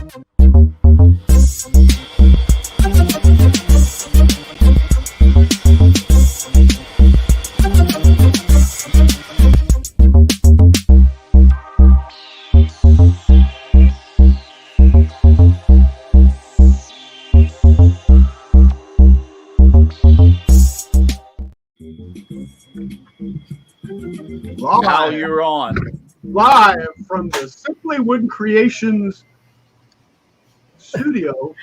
Now you're on. Live from the Simply Wooden Creations studio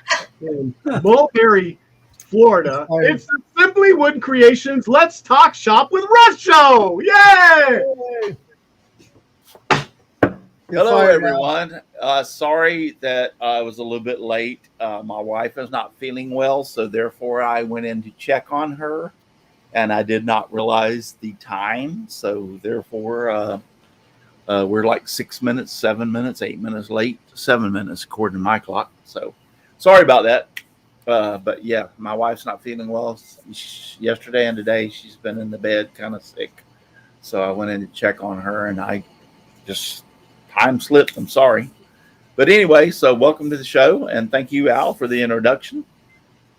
in Mulberry, Florida. It's the Simply Wooden Creations Let's Talk Shop with Russ show. Yay! Hello, everyone. Sorry that I was a little bit late. My wife is not feeling well, so therefore I went in to check on her, and I did not realize the time. So therefore, we're like 6 minutes, 7 minutes, 8 minutes late, 7 minutes according to my clock. So sorry about that. But yeah, my wife's not feeling well. Yesterday and today, she's been in the bed kind of sick. So I went in to check on her, and I just time slipped. I'm sorry. But anyway, so welcome to the show, and thank you, Al, for the introduction.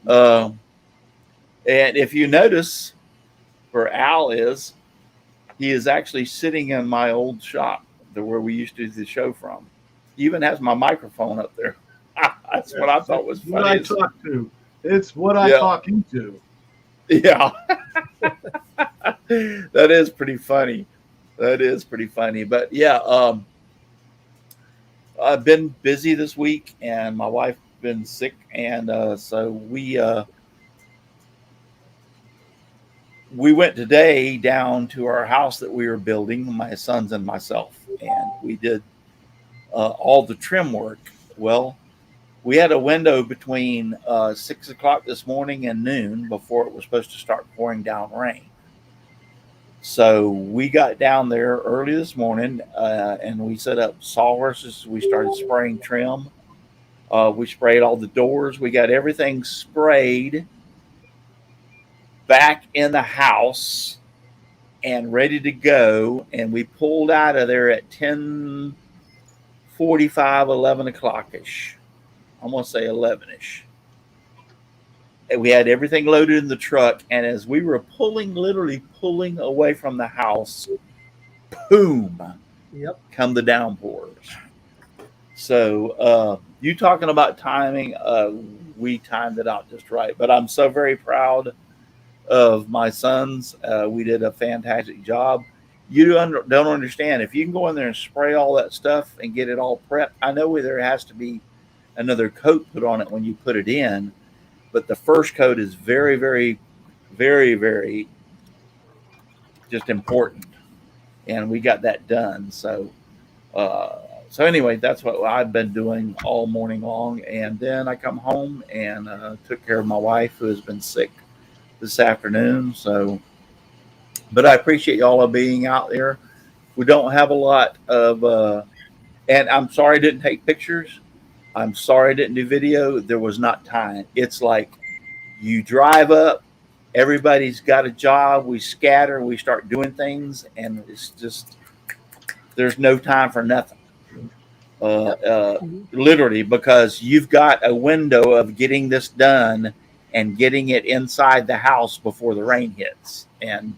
And if you notice, where Al is, he is actually sitting in my old shop, where we used to do the show from. He even has my microphone up there. That's what I thought was funny. What I talk to. It's what I talk into. Yeah. That is pretty funny. That is pretty funny. But yeah, I've been busy this week, and my wife been sick, and so we went today down to our house that we were building, my sons and myself, and we did all the trim work. Well, we had a window between 6 o'clock this morning and noon before it was supposed to start pouring down rain. So we got down there early this morning, and we set up sawhorses. We started spraying trim. We sprayed all the doors. We got everything sprayed back in the house and ready to go. And we pulled out of there at 10:45, 11 o'clock-ish. I'm going to say 11-ish. And we had everything loaded in the truck. And as we were literally pulling away from the house, boom, come the downpours. So you talking about timing, we timed it out just right. But I'm so very proud of my sons. We did a fantastic job. You don't understand. If you can go in there and spray all that stuff and get it all prepped, I know there has to be another coat put on it when you put it in, but the first coat is very, very, very, very just important, and we got that done. So anyway, that's what I've been doing all morning long, and then I come home and took care of my wife, who has been sick this afternoon. So, but I appreciate y'all being out there. We don't have a lot of, and I'm sorry I didn't take pictures. I'm sorry I didn't do video. There was not time. It's like you drive up, everybody's got a job, we scatter, we start doing things, and it's just, there's no time for nothing. Literally, because you've got a window of getting this done and getting it inside the house before the rain hits. And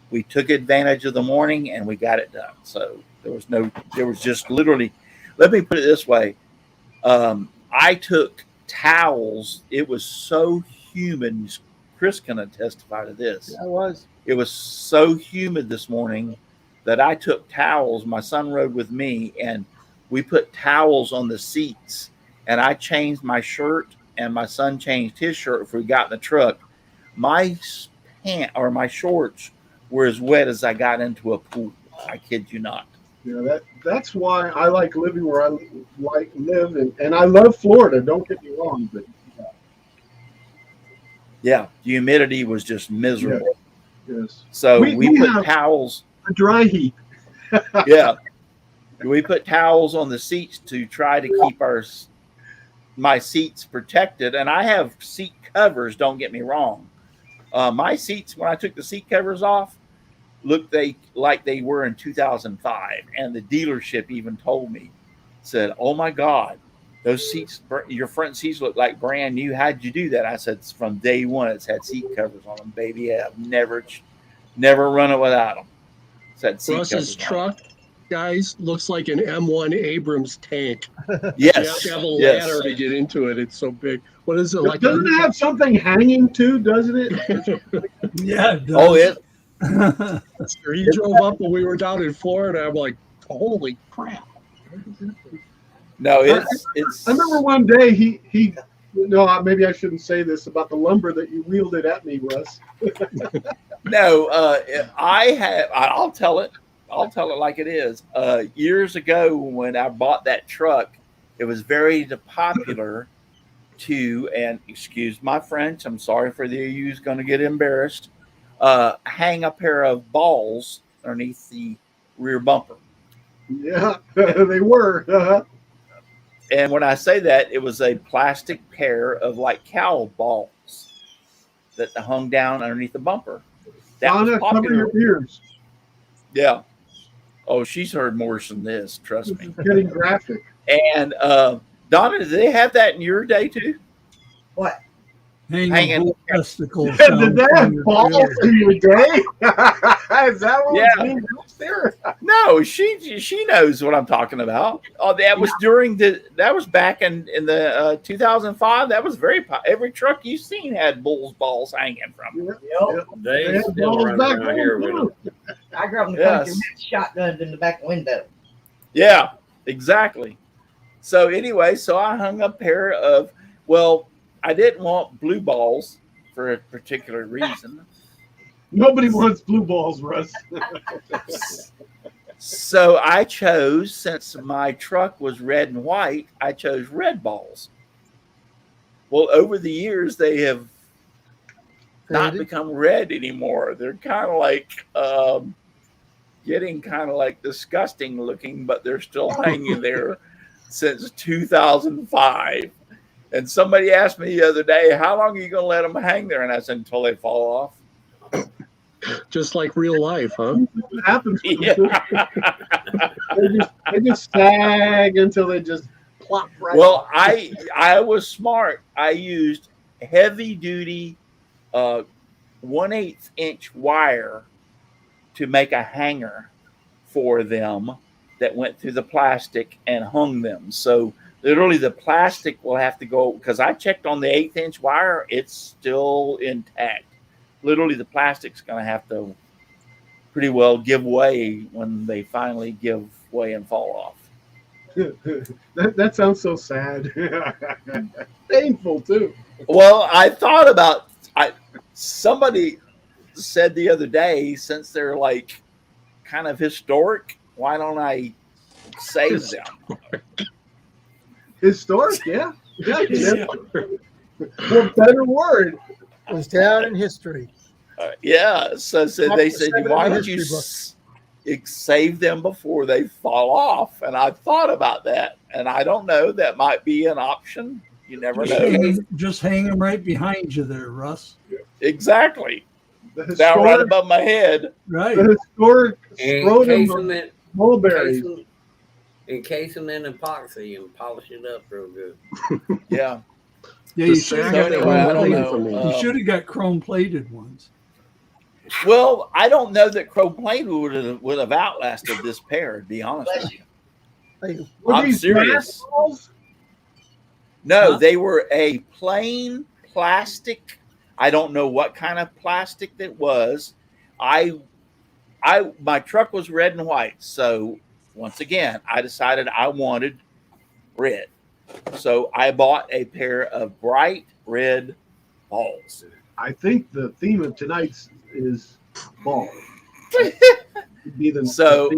we took advantage of the morning and we got it done. So there was just literally, let me put it this way. I took towels. It was so humid. Chris can testify to this. It was so humid this morning that I took towels. My son rode with me, and we put towels on the seats, and I changed my shirt, and my son changed his shirt before we got in the truck. My my shorts were as wet as I got into a pool. I kid you not. Yeah, that's why I like living where I live, and I love Florida. Don't get me wrong, but yeah, the humidity was just miserable. Yes. So we put towels. A dry heat. Yeah, we put towels on the seats to try to keep my seats protected, and I have seat covers. Don't get me wrong. My seats, when I took the seat covers off, looked like they were in 2005, and the dealership even told me, said, "Oh my God, those seats, your front seats look like brand new. How'd you do that? I said, from day one, it's had seat covers on them, baby. I've never run it without them. It's had seat Russ's covers truck, guys, looks like an M1 Abrams tank. Yes. You have to have a ladder to get into it. It's so big. What is it like? Doesn't it have something hanging too? Doesn't it? Yeah. It does. Oh, it. He drove up when we were down in Florida. I'm like, holy crap. No, it's. I remember one day he. No, maybe I shouldn't say this about the lumber that you wielded at me, Russ. No, I'll tell it. I'll tell it like it is. Years ago, when I bought that truck, it was very popular to, and excuse my French, I'm sorry for the you who's going to get embarrassed, hang a pair of balls underneath the rear bumper. Yeah, they were. And when I say that, it was a plastic pair of like cow balls that hung down underneath the bumper. That was Donna, cover popular. your ears. Yeah. Oh, she's heard more than this. Trust me. It's getting graphic. And Donna, did they have that in your day too? What? Hanging. Bull testicles Did down they have from your balls ear. in your day? Is that what Yeah. was being there? No, she knows what I'm talking about. Oh, that was that was back in the 2005. That was every truck you've seen had bull's balls hanging from. Yep. Yep. They They had still balls run back around here then, with too. them. I grew up in the Yes. country with shotguns in the back window. Yeah, exactly. So anyway, so I hung a pair of, well, I didn't want blue balls for a particular reason. Nobody wants blue balls, Russ. So I chose, since my truck was red and white, I chose red balls. Well, over the years, they have not become red anymore. They're kind of like getting kind of like disgusting looking, but they're still hanging there since 2005. And somebody asked me the other day, how long are you going to let them hang there? And I said, until they fall off. Just like real life, huh? What happens? Yeah. They just sag until they just plop right. Well, I was smart. I used heavy duty 1/8 inch wire to make a hanger for them that went through the plastic and hung them. So literally the plastic will have to go, because I checked on the 1/8 inch wire, it's still intact. Literally the plastic's going to have to pretty well give way when they finally give way and fall off. that sounds so sad. Painful too. Well, I thought about, somebody said the other day, since they're like kind of historic, why don't I save them? Historic, yeah. Yeah. What better word? Was down in history. Yeah. So they said, Top why percent don't you history save them before they fall off? And I thought about that, and I don't know. That might be an option. You never know. Just hang them right behind you there, Russ. Exactly. The Down right historic, above my head. Right. the historic And scrotum encase of them in, mulberries. encase them in epoxy and polish it up real good. Yeah. Yeah, The you should have sag got of anyway, I don't chrome know. plated. You should have got chrome plated ones. Well, I don't know that Crow Plain would have outlasted this pair, to be honest with you. Like, Were I'm these serious. glass balls? No, Huh? they were a plain plastic. I don't know what kind of plastic that was. My truck was red and white. So once again, I decided I wanted red. So I bought a pair of bright red balls. I think the theme of tonight's is ball. Be the- So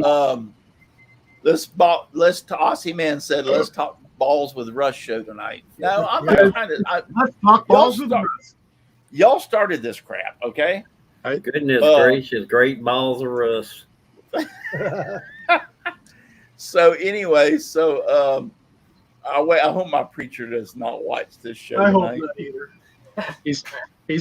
let's Aussie Man said let's talk balls with Russ show tonight. No, I'm not trying to. Let's talk balls with start- Russ. Y'all started this crap, okay? Goodness gracious, great balls of Russ. So anyway, I hope my preacher does not watch this show I hope tonight. not either. He's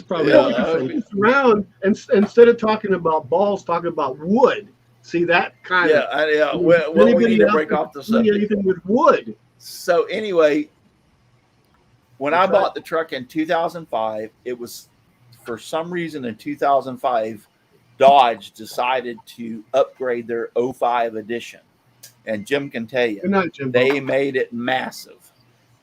probably Yeah. laughing. Around and instead of talking about balls, talking about wood. See that kind Yeah, of. Well, we Anybody need to out break there off the see subject. anything with wood? So anyway, when I That's right. bought the truck in 2005, it was for some reason in 2005, Dodge decided to upgrade their '05 edition. And Jim can tell you, Good night, Jimbo. they made it massive.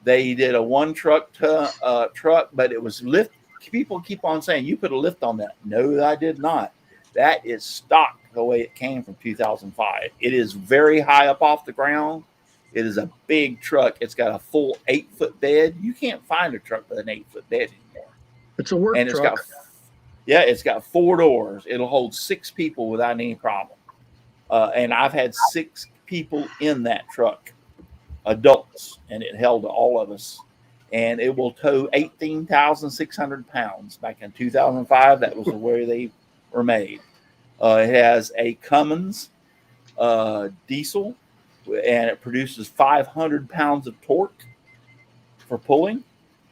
They did a one truck, truck, but it was lift. People keep on saying, you put a lift on that. No, I did not. That is stock the way it came from 2005. It is very high up off the ground. It is a big truck. It's got a full 8-foot bed. You can't find a truck with an 8-foot bed anymore. It's a work And it's truck. it's got 4 doors. It'll hold 6 people without any problem. And I've had 6 people in that truck, adults, and it held all of us. And it will tow 18,600 pounds. Back in 2005, that was the way they were made. It has a Cummins diesel, and it produces 500 pounds of torque for pulling.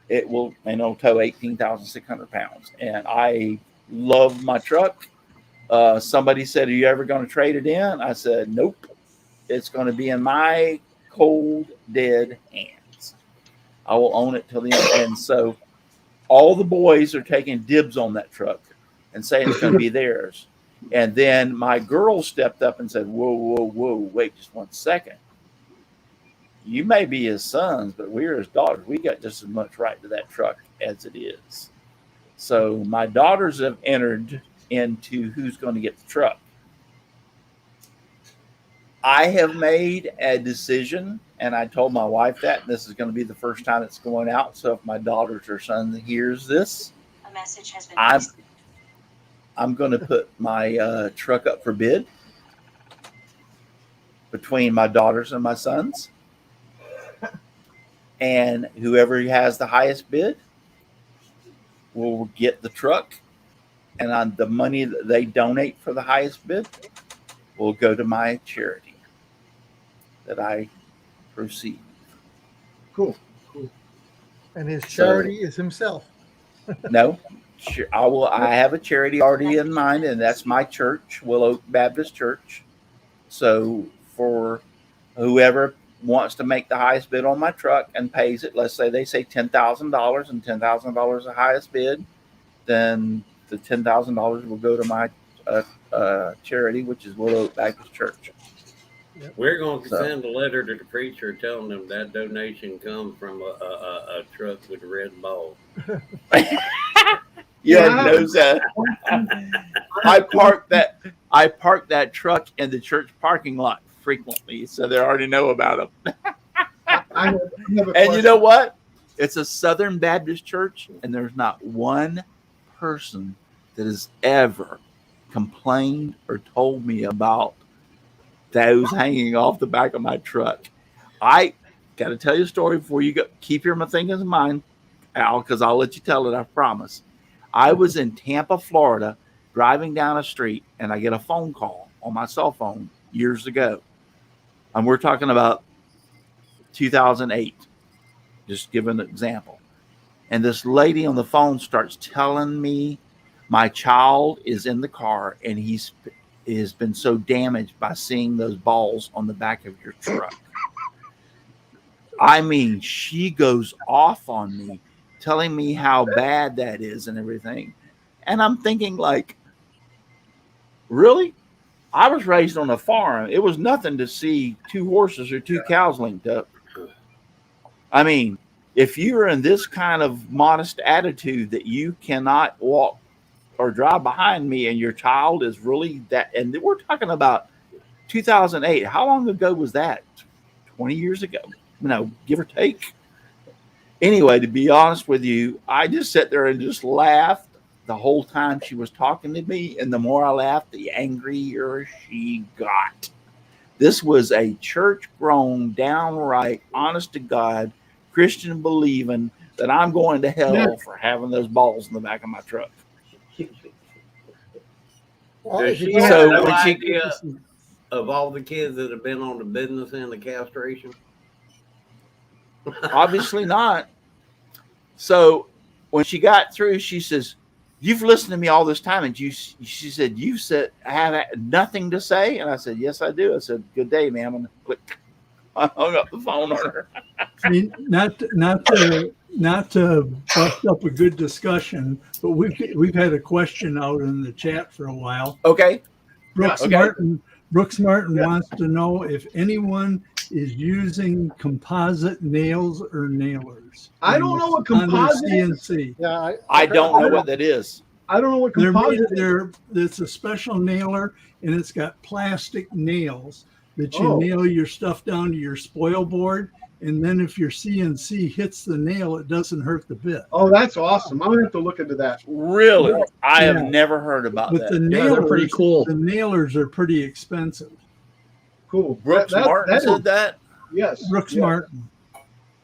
It'll tow 18,600 pounds. And I love my truck. Somebody said, are you ever going to trade it in? I said, nope. It's going to be in my cold, dead hands. I will own it till the end. And so all the boys are taking dibs on that truck and saying it's going to be theirs. And then my girl stepped up and said, whoa, wait just 1 second. You may be his sons, but we're his daughters. We got just as much right to that truck as it is. So my daughters have entered into who's going to get the truck. I have made a decision, and I told my wife that, and this is going to be the first time it's going out. So if my daughters or son hears this, A message has been I'm going to put my truck up for bid between my daughters and my sons. And whoever has the highest bid will get the truck. And on the money that they donate for the highest bid will go to my charity that I receive. Cool. And his charity is himself. No, I have a charity already in mind, and that's my church, Willow Baptist Church. So for whoever wants to make the highest bid on my truck and pays it, let's say they say $10,000 and $10,000 the highest bid, then the $10,000 will go to my charity, which is Willow Baptist Church. We're going to send a letter to the preacher telling them that donation comes from a truck with a red ball. You already knows that. I park that truck in the church parking lot frequently, so they already know about them. I have a And question. you know what? It's a Southern Baptist church, and there's not one person that has ever complained or told me about those hanging off the back of my truck. I got to tell you a story before you go. Keep your thing in mind, Al, because I'll let you tell it, I promise. I was in Tampa, Florida, driving down a street, and I get a phone call on my cell phone years ago. And we're talking about 2008, just giving an example. And this lady on the phone starts telling me my child is in the car and he's been so damaged by seeing those balls on the back of your truck. I mean, she goes off on me, telling me how bad that is and everything. And I'm thinking, like, really? I was raised on a farm. It was nothing to see 2 horses or 2 cows linked up. I mean, if you're in this kind of modest attitude that you cannot walk or drive behind me and your child is really that, and we're talking about 2008. How long ago was that? 20 years ago? No, give or take. Anyway, to be honest with you, I just sat there and just laughed the whole time she was talking to me. And the more I laughed, the angrier she got. This was a church-grown, downright, honest to God, Christian believing that I'm going to hell for having those balls in the back of my truck. Well, Does if she you have So no when she- idea of all the kids that have been on the business end of castration? Obviously not. So when she got through, she says, "You've listened to me all this time." And she said, "You said I have nothing to say." And I said, "Yes, I do." I said, "Good day, ma'am." And click I hung up the phone on her. I mean, not to bust up a good discussion, but we've had a question out in the chat for a while. Okay. Brooks Okay. Martin Yeah. wants to know if anyone is using composite nails or nailers. I don't know what on their composite is. CNC. Yeah, I don't know what that is. I don't know what They're made, composite is. it's a special nailer, and it's got plastic nails that you Oh. nail your stuff down to your spoil board. And then if your CNC hits the nail, it doesn't hurt the bit. Oh, that's awesome. I'm gonna have to look into that. Really? I have Yeah. never heard about But that. the Yeah, nailers, they're pretty cool. the nailers are pretty expensive. Cool. Brooks Martin that is- said that? Yes. Brooks yes. Martin.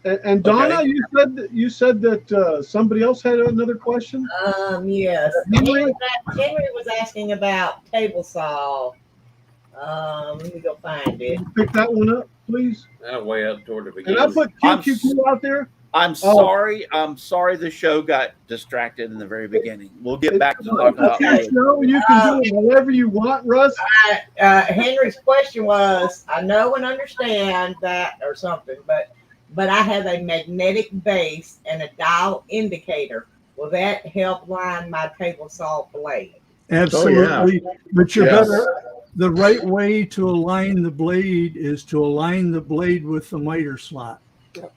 And Donna, Okay. you said that somebody else had another question. Yes. Henry? Henry was asking about table saw. Let me go find it. Pick that one up, please. Way up toward the And beginning. I put I'm QQQ out there. I'm sorry. I'm sorry the show got distracted in the very beginning. We'll get back to talking about Okay, that. so you can do whatever you want, Russ. Henry's question was, I know and understand that or something, but I have a magnetic base and a dial indicator. Will that help line my table saw blade? Absolutely. But you're Yes. better. The right way to align the blade is to align the blade with the miter slot.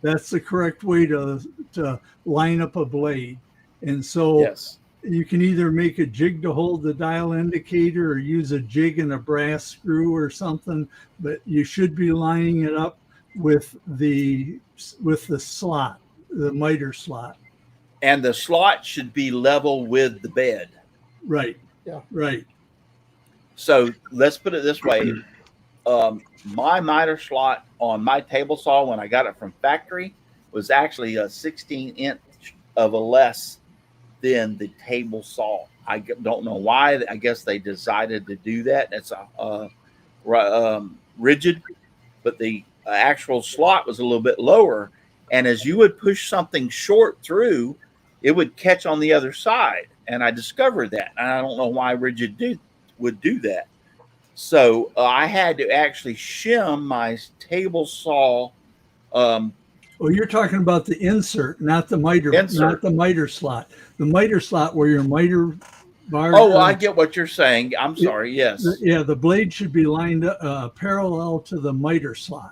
That's the correct way to line up a blade. And so Yes. you can either make a jig to hold the dial indicator or use a jig and a brass screw or something, but you should be lining it up with the slot, the miter slot. And the slot should be level with the bed. Right. Yeah. Right. So let's put it this way. My miter slot on my table saw when I got it from factory was actually a 16-inch of a less than the table saw. I don't know why. I guess they decided to do that. It's rigid, but the actual slot was a little bit lower. And as you would push something short through, it would catch on the other side. And I discovered that. And I don't know why rigid would do that. So I had to actually shim my table saw. Oh, you're talking about the insert, not the miter, not the miter slot. The miter slot where your miter bar. Oh, I get what you're saying. I'm sorry. Yes. Yeah, the blade should be lined up parallel to the miter slot.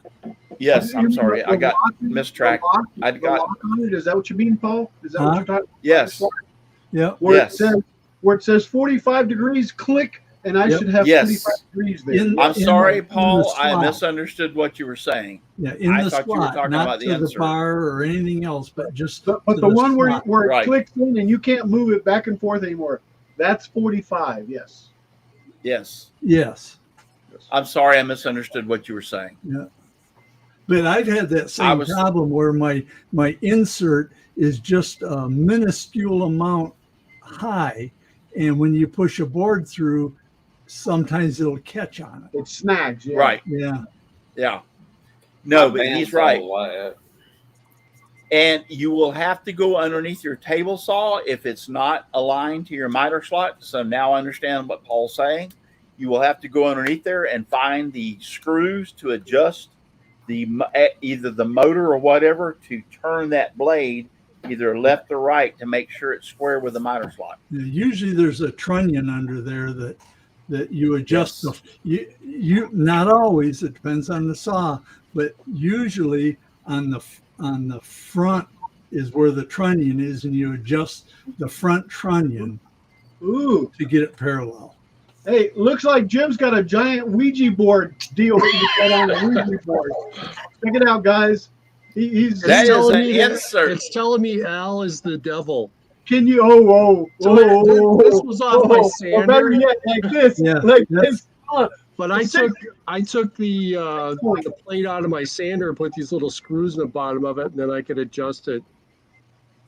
Yes, I'm sorry. I got mistracked. I The got. lock on it. Is that what you mean, Paul? Is that what you're talking? Yes. Yeah. Yes. Where it says 45 degrees, click, and I Yep. should have Yes. 45 degrees there. I'm sorry, in Paul. the I slot. misunderstood what you were saying. Yeah, in I the thought you were slot, talking not about the to the insert. bar or anything else, but just But to the one where slot. it Right. clicks in and you can't move it back and forth anymore, that's 45. Yes. Yes. Yes. I'm sorry. I misunderstood what you were saying. Yeah. But I've had that same was- problem where my insert is just a minuscule amount high, and when you push a board through, sometimes it'll catch on it. It snags. Yeah. Right. Yeah. Yeah. No, My but band's he's right. all wide. And you will have to go underneath your table saw if it's not aligned to your miter slot. So now I understand what Paul's saying. You will have to go underneath there and find the screws to adjust either the motor or whatever to turn that blade either left or right to make sure it's square with the miter slot. Usually there's a trunnion under there that you adjust. Yes. You not always. It depends on the saw, but usually on the front is where the trunnion is, and you adjust the front trunnion Ooh. to get it parallel. Hey, looks like Jim's got a giant Ouija board deal that you got on a Ouija board. Check it out, guys. He's That is telling an me that- insert. It's telling me Al is the devil. Can you? Oh, So this was off my Or better sander. yet, like this, Yeah, like that's- this. But I took the plate out of my sander and put these little screws in the bottom of it, and then I could adjust it.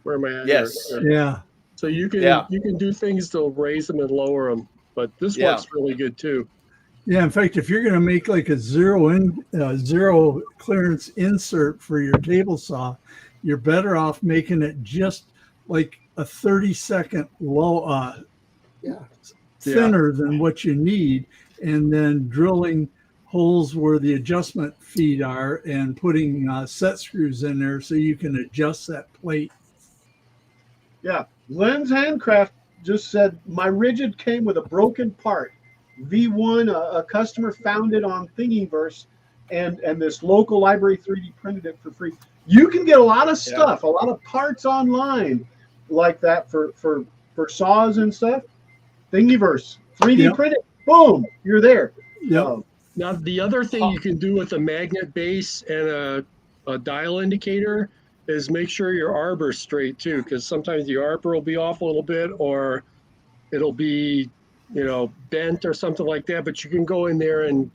Where am I at? Yes. Here. Yeah. So you can Yeah. do things to raise them and lower them, but this Yeah. one's really good too. Yeah, in fact, if you're going to make like a zero clearance insert for your table saw, you're better off making it just like a 30-second Yeah. thinner than what you need, and then drilling holes where the adjustment feet are and putting set screws in there so you can adjust that plate. Yeah. Len's Handcraft just said, my rigid came with a broken part. V1, a customer found it on Thingiverse, and this local library 3D printed it for free. You can get a lot of stuff, a lot of parts online like that for saws and stuff. Thingiverse, 3D printed, boom, you're there. Yep. Now, the other thing you can do with a magnet base and a dial indicator is make sure your arbor's straight too, because sometimes the arbor will be off a little bit, or it'll be, bent or something like that. But you can go in there and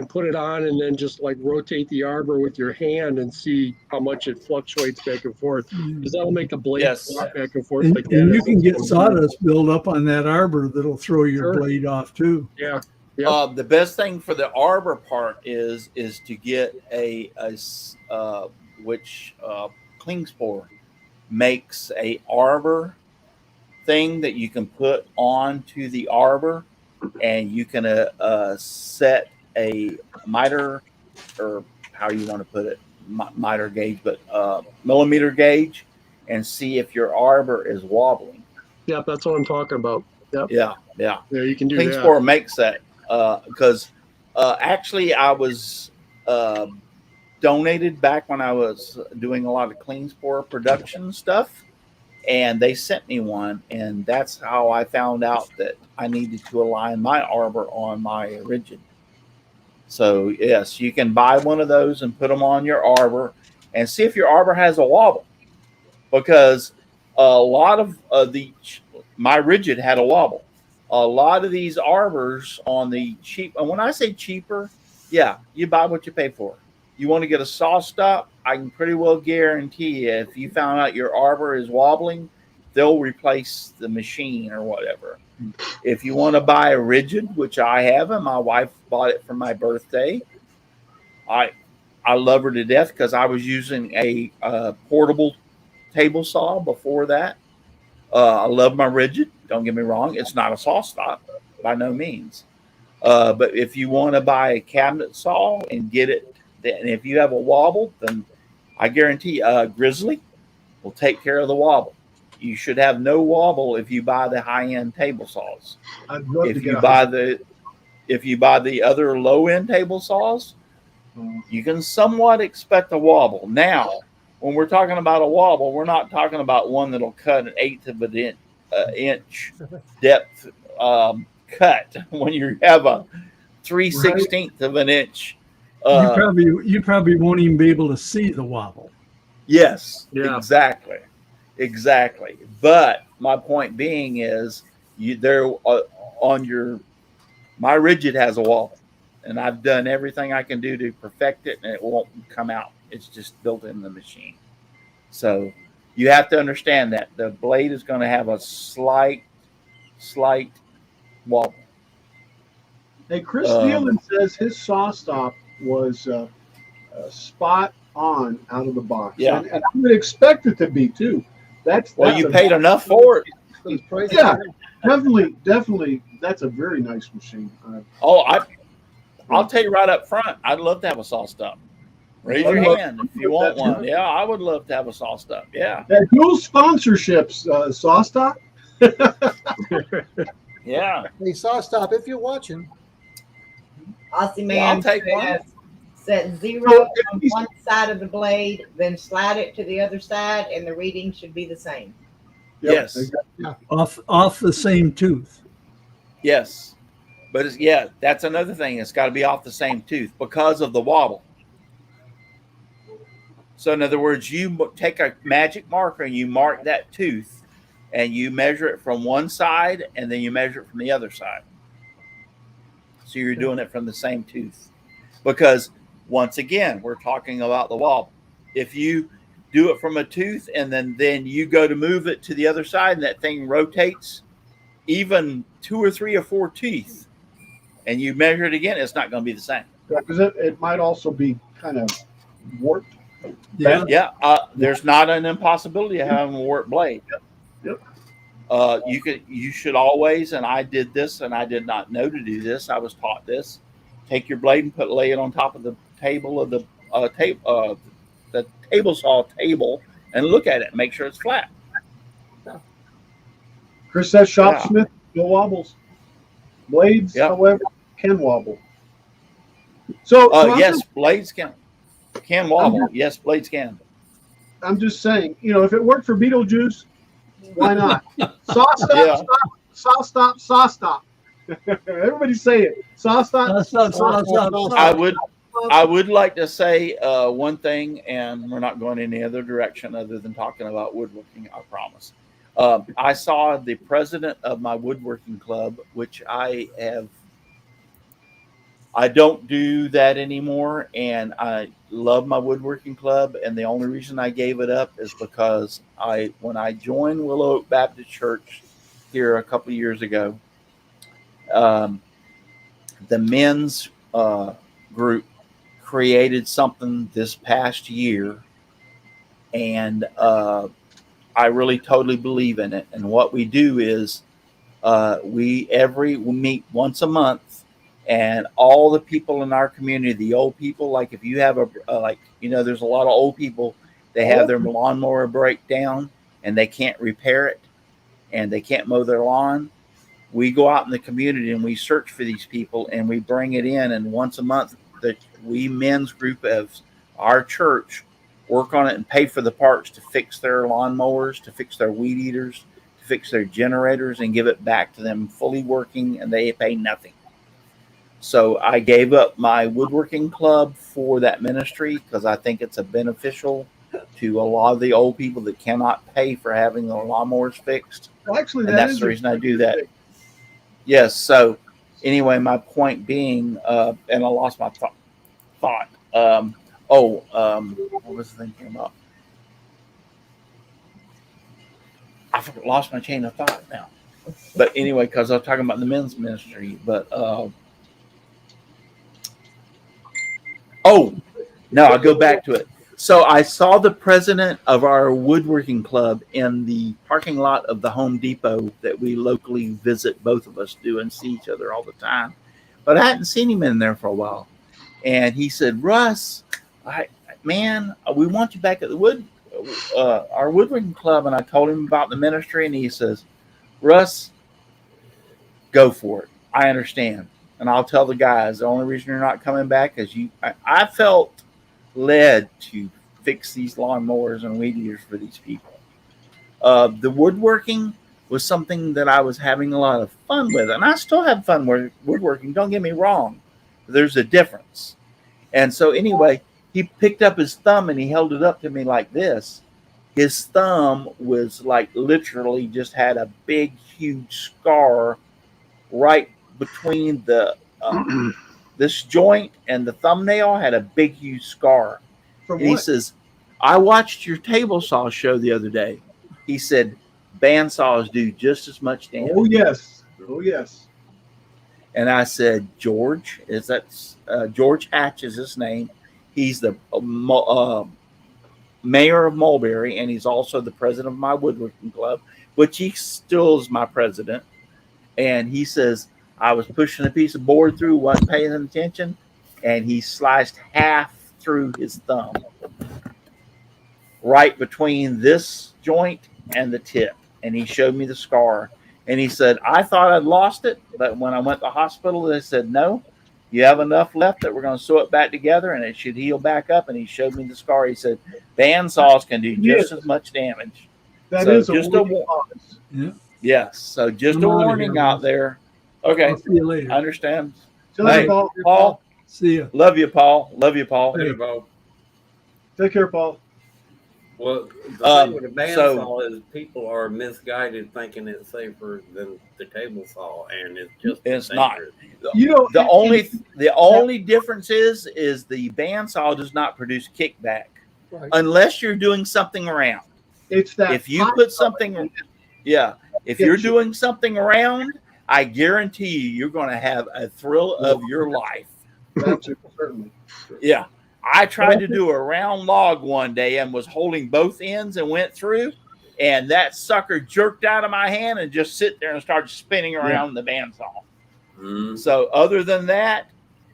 put it on, and then just like rotate the arbor with your hand and see how much it fluctuates back and forth, because that'll make the blade flop back and forth like that. And you can get sawdust build up on that arbor that'll throw your blade off too. Yeah. The best thing for the arbor part is to get which Klingspor makes a arbor thing that you can put onto the arbor, and you can set a miter, or how you want to put it, miter gauge, but millimeter gauge, and see if your arbor is wobbling. Yeah, that's what I'm talking about. Yep. Yeah. You can do Klingspor that. makes that because actually I was donated back when I was doing a lot of Klingspor production stuff, and they sent me one, and that's how I found out that I needed to align my arbor on my rigid. So yes, you can buy one of those and put them on your arbor and see if your arbor has a wobble, because a lot of my rigid had a wobble. A lot of these arbors on the cheap, and when I say cheaper, you buy what you pay for. You want to get a saw stop, I can pretty well guarantee you, if you found out your arbor is wobbling, they'll replace the machine or whatever. If you want to buy a rigid, which I have, and my wife bought it for my birthday, I love her to death because I was using a portable table saw before that. I love my rigid. Don't get me wrong. It's not a saw stop by no means. But if you want to buy a cabinet saw and get it, and if you have a wobble, then I guarantee Grizzly will take care of the wobble. You should have no wobble if you buy the high-end table saws. If you buy the other low-end table saws, you can somewhat expect a wobble. Now, when we're talking about a wobble, we're not talking about one that'll cut an eighth of an inch depth cut. When you have a 3/16 of an inch, you probably won't even be able to see the wobble. Yes, exactly. But my point being is, my rigid has a wobble, and I've done everything I can do to perfect it, and it won't come out. It's just built in the machine. So you have to understand that the blade is going to have a slight wobble. Hey, Chris Nealon says his saw stop was spot on out of the box. Yeah. And I would expect it to be too. You paid enough for it. Yeah, definitely. That's a very nice machine. I'll tell you right up front, I'd love to have a saw stop. Raise your hand if you want one. Yeah, I would love to have a saw stop. Yeah. Dual sponsorships, saw stop. Yeah. Hey, saw stop, if you're watching. Aussie man I'll take one. Set 0 on one side of the blade, then slide it to the other side, and the reading should be the same. Yes. Off the same tooth. Yes. But that's another thing. It's got to be off the same tooth because of the wobble. So in other words, you take a magic marker and you mark that tooth, and you measure it from one side, and then you measure it from the other side. So you're doing it from the same tooth. Because once again, we're talking about the wobble. If you do it from a tooth and then you go to move it to the other side and that thing rotates even 2 or 3 or 4 teeth, and you measure it again, it's not going to be the same. Because it might also be kind of warped. Yeah. There's not an impossibility of having a warped blade. Yep. You should always, and I did this, and I did not know to do this. I was taught this. take your blade and lay it on top of the table of the table saw table and look at it and make sure it's flat. Chris says Yeah. shopsmith, no wobbles. Blades, Yep. however, can wobble. So Yes, blades can wobble. Yes, blades can. I'm just saying, if it worked for Beetlejuice, why not? Saw stop, Yeah. stop, saw stop, saw stop. Everybody say it. Saw stop, Saw, stop, stop. I would like to say one thing, and we're not going any other direction other than talking about woodworking, I promise. I saw the president of my woodworking club, which I don't do that anymore, and I love my woodworking club, and the only reason I gave it up is because when I joined Willow Oak Baptist Church here a couple of years ago, the men's group created something this past year, and I really totally believe in it. And what we do is we meet once a month, and all the people in our community, the old people, like if you have there's a lot of old people, they have their lawnmower break down and they can't repair it and they can't mow their lawn. We go out in the community and we search for these people and we bring it in. And once a month, we men's group of our church work on it and pay for the parts to fix their lawnmowers, to fix their weed eaters, to fix their generators, and give it back to them fully working, and they pay nothing. So I gave up my woodworking club for that ministry because I think it's a beneficial to a lot of the old people that cannot pay for having their lawnmowers fixed. Well, actually, And that's the reason I do that. Yes. So anyway, my point being, and I lost my thought. What was I thinking about? I lost my chain of thought now. But anyway, because I was talking about the men's ministry. But I'll go back to it. So I saw the president of our woodworking club in the parking lot of the Home Depot that we locally visit. Both of us do and see each other all the time. But I hadn't seen him in there for a while. And he said, Russ, we want you back at the our woodworking club. And I told him about the ministry, and he says, Russ, go for it. I understand. And I'll tell the guys, the only reason you're not coming back is I felt led to fix these lawnmowers and weed eaters for these people. The woodworking was something that I was having a lot of fun with, and I still have fun with woodworking. Don't get me wrong. There's a difference. And so anyway, he picked up his thumb and he held it up to me like this. His thumb was like literally just had a big, huge scar right between the this joint and the thumbnail had a big, huge scar. From and he what? says, I watched your table saw show the other day. He said, bandsaws do just as much damage. Oh, yes. Oh, yes. And I said, George, George Hatch is his name. He's the mayor of Mulberry, and he's also the president of my woodworking club, which he still is my president. And he says, I was pushing a piece of board through, wasn't paying attention, and he sliced half through his thumb, right between this joint and the tip. And he showed me the scar. And he said, I thought I'd lost it, but when I went to the hospital, they said, no, you have enough left that we're going to sew it back together and it should heal back up. And he showed me the scar. He said, bandsaws can do just as much damage. That So is just a a warning. Yeah. Yes. So just I'm a outta warning here, out Russ. there. Okay. I'll see you later. I understand. Tell Hey, you, Paul. Paul, See ya. love you, Paul. Love you, Paul. Hey, Bob. Take care, Paul. Well, the thing with the so- bandsaw is people are misguided thinking it's safer than the table saw, and it's just It's not. dangerous. The only difference is the bandsaw does not produce kickback Right. unless you're doing something around. It's that. If you hot put stuff. something, if you're doing something around, I guarantee you're going to have a thrill of your life. Absolutely, certainly. Yeah. I tried to do a round log one day and was holding both ends and went through, and that sucker jerked out of my hand and just sit there and started spinning around the bandsaw. Mhm. So other than that,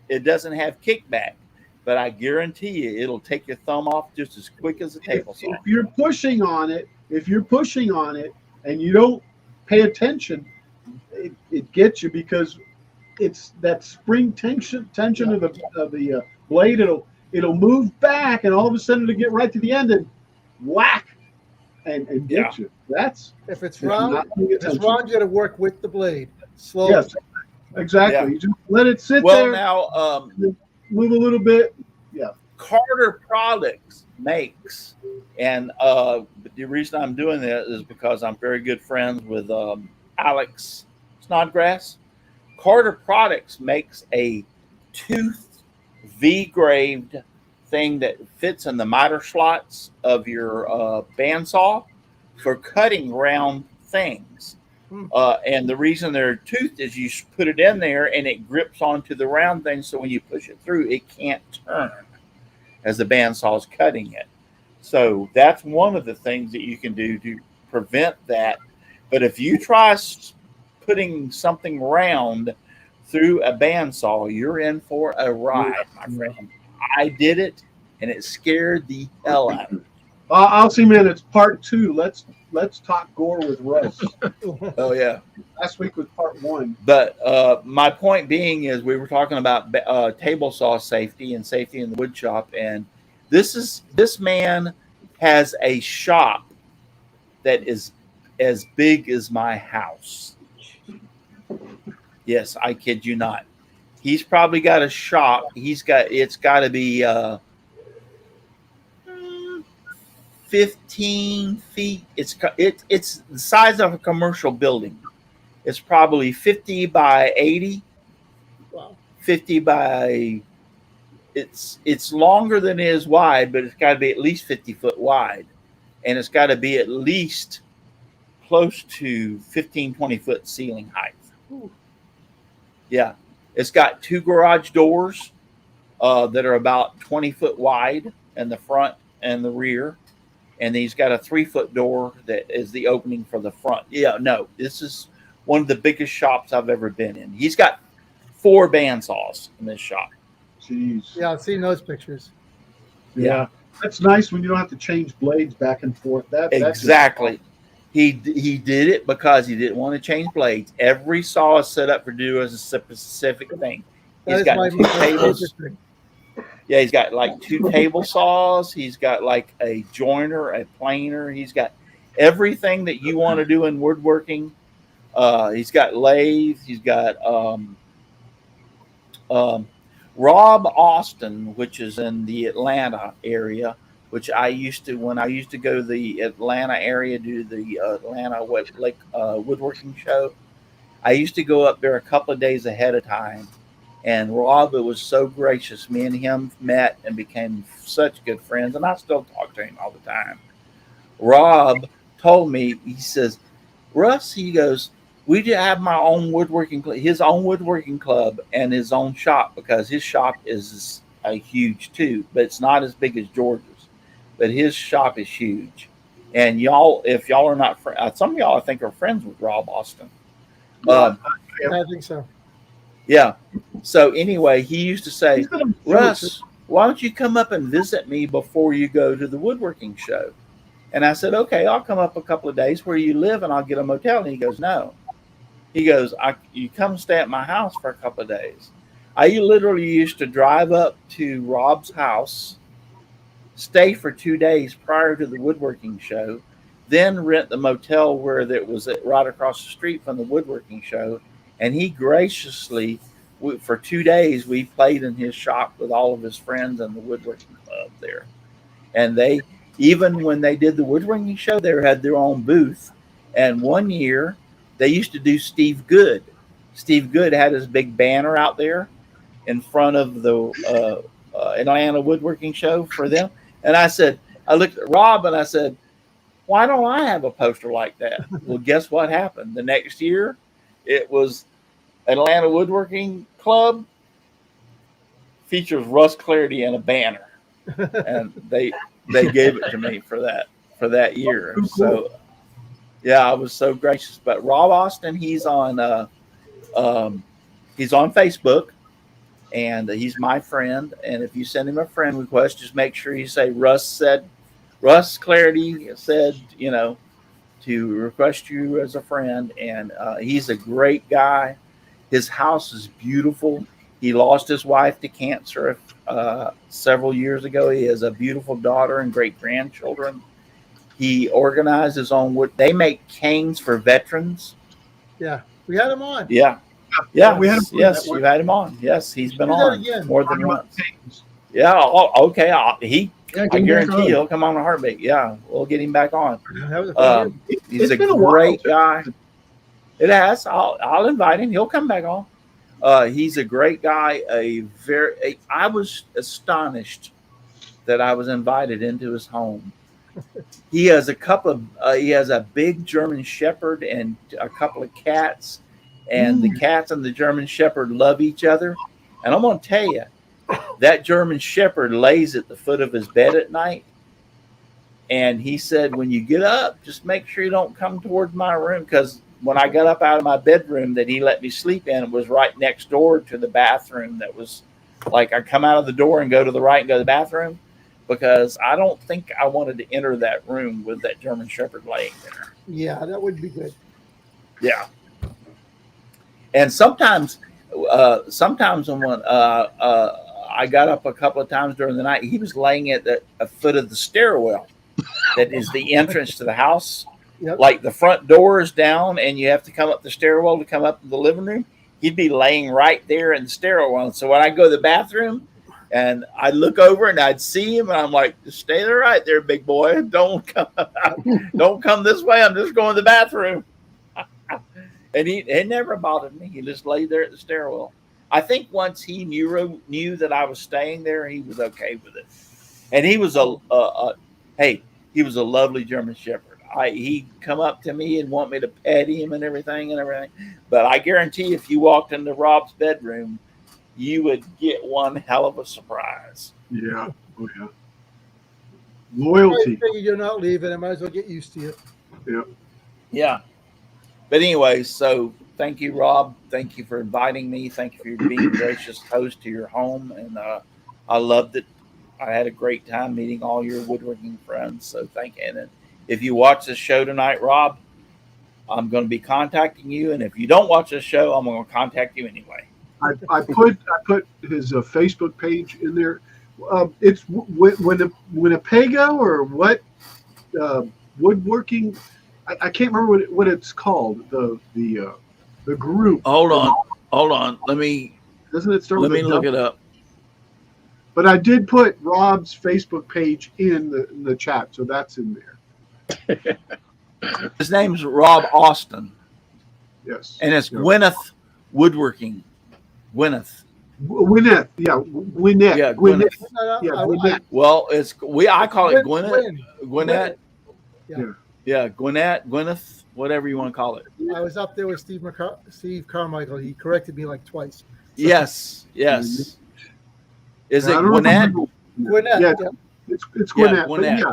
it doesn't have kickback, but I guarantee you it'll take your thumb off just as quick as a table saw. If you're pushing on it, and you don't pay attention, it gets you, because it's that spring tension of the blade. It'll move back, and all of a sudden it'll get right to the end and whack and get you. That's If it's you're round, not paying if it's attention. round, you got to work with the blade slowly. Yes, exactly. Yeah. You just let it sit Well, there, now move a little bit. Carter Products makes, and the reason I'm doing that is because I'm very good friends with Alex Snodgrass. Carter Products makes a toothed V-graved thing that fits in the miter slots of your bandsaw for cutting round things. And the reason they're toothed is you put it in there and it grips onto the round thing, so when you push it through, it can't turn as the bandsaw is cutting it. So that's one of the things that you can do to prevent that. But if you try putting something round through a bandsaw, you're in for a ride, my friend. I did it, and it scared the hell out of me. I'll see, man. It's part 2. Let's talk gore with Russ. Oh yeah. Last week was part 1. But my point being is we were talking about table saw safety and safety in the wood shop, and this man has a shop that is as big as my house. Yes, I kid you not. He's probably got a shop. It's got to be 15 feet. It's the size of a commercial building. It's probably 50 by 80. Wow. 50 by, it's longer than it is wide, but it's got to be at least 50 foot wide. And it's got to be at least close to 15, 20 foot ceiling height. Ooh. Yeah. It's got 2 garage doors that are about 20 foot wide in the front and the rear. And he's got a 3-foot door that is the opening for the front. Yeah, no, this is one of the biggest shops I've ever been in. He's got 4 bandsaws in this shop. Jeez. Yeah, I've seen those pictures. Yeah. That's nice when you don't have to change blades back and forth. That's Exactly. He did it because he didn't want to change blades. Every saw is set up for doing a specific thing. That He's is got my 2 most tables. favorite thing. Yeah, he's got like 2 table saws. He's got like a joiner, a planer. He's got everything that you want to do in woodworking. He's got lathes. He's got Rob Austin, which is in the Atlanta area, which when I used to go to the Atlanta area, do the Atlanta woodworking show. I used to go up there a couple of days ahead of time. And Rob was so gracious. Me and him met and became such good friends. And I still talk to him all the time. Rob told me, he says, Russ, he goes, we have my own woodworking club, his own woodworking club and his own shop, because his shop is a huge too, but it's not as big as George's. But his shop is huge. And y'all, if y'all are not friends, some of y'all I think are friends with Rob Austin. I think so. Yeah. So anyway, he used to say, Russ, why don't you come up and visit me before you go to the woodworking show? And I said, okay, I'll come up a couple of days. Where you live, and I'll get a motel. And he goes, no. He goes, you come stay at my house for a couple of days. I literally used to drive up to Rob's house, stay for 2 days prior to the woodworking show, then rent the motel where that was right across the street from the woodworking show. And he graciously, for 2 days, we played in his shop with all of his friends in the woodworking club there. And even when they did the woodworking show, they had their own booth. And one year, they used to do Steve Good. Steve Good had his big banner out there in front of the Atlanta woodworking show for them. And I looked at Rob and I said, why don't I have a poster like that? Well, guess what happened? The next year, it was Atlanta Woodworking Club features Russ Clarity and a banner. And they gave it to me for that year. So yeah, I was so gracious. But Rob Austin, he's on Facebook, and he's my friend. And if you send him a friend request, just make sure you say Russ Clarity said, to request you as a friend. And he's a great guy. His house is beautiful. He lost his wife to cancer several years ago. He has a beautiful daughter and great grandchildren. He organizes on what they make canes for veterans. Yeah, we had him on. Yeah. we had him on Yes, that one. you had him on. Yes, he's been Do that on again. more than Talking about once. things. Yeah. Okay. I Yeah, get guarantee him back on. he'll come on a heartbeat. Yeah, we'll get him back on. That was a fun year. He's It's a been a while, great too. guy. It has. I'll invite him. He'll come back on. He's a great guy. I was astonished that I was invited into his home. He has he has a big German Shepherd and a couple of cats, and the cats and the German Shepherd love each other. And I'm going to tell you, that German Shepherd lays at the foot of his bed at night. And he said, when you get up, just make sure you don't come towards my room, because when I got up out of my bedroom that he let me sleep in, it was right next door to the bathroom. That was like, I come out of the door and go to the right and go to the bathroom, because I don't think I wanted to enter that room with that German Shepherd laying there. Yeah, that would be good. Yeah. And sometimes when I got up a couple of times during the night, he was laying at the foot of the stairwell that is the entrance to the house. Yep. Like the front door is down and you have to come up the stairwell to come up to the living room. He'd be laying right there in the stairwell. And so when I go to the bathroom and I look over and I'd see him, and I'm like, just stay there right there, big boy. Don't come this way. I'm just going to the bathroom. And it never bothered me. He just laid there at the stairwell. I think once he knew that I was staying there, he was okay with it. And he was he was a lovely German Shepherd. He'd come up to me and want me to pet him and everything. But I guarantee if you walked into Rob's bedroom, you would get one hell of a surprise. Yeah. Oh, yeah. Loyalty. You're not leaving. I might as well get used to you. Yeah. Yeah. But anyway, so thank you, Rob. Thank you for inviting me. Thank you for being a gracious host to your home. And I loved it. I had a great time meeting all your woodworking friends. So thank you. And if you watch this show tonight, Rob, I'm going to be contacting you. And if you don't watch this show, I'm going to contact you anyway. I put his Facebook page in there. It's Winnebago or what? Woodworking. I can't remember what it's called. The group. Hold on. Doesn't it start Let with me a look W? it up. But I did put Rob's Facebook page in the chat, so that's in there. His name's Rob Austin, Yes. and it's Yeah. Gwyneth Woodworking. Gwyneth. Gwyneth. Yeah. Gwyneth. Yeah, Gwyneth. Gwyneth. Yeah. Gwyneth. Well, I call it Gwyneth. Gwyneth. Yeah. Yeah, Gwyneth, whatever you want to call it. I was up there with Steve Carmichael. He corrected me like twice. Yes. Is it I don't Gwyneth? remember. Gwyneth. Yeah. Yeah. It's Gwyneth. Yeah, Gwyneth. But yeah.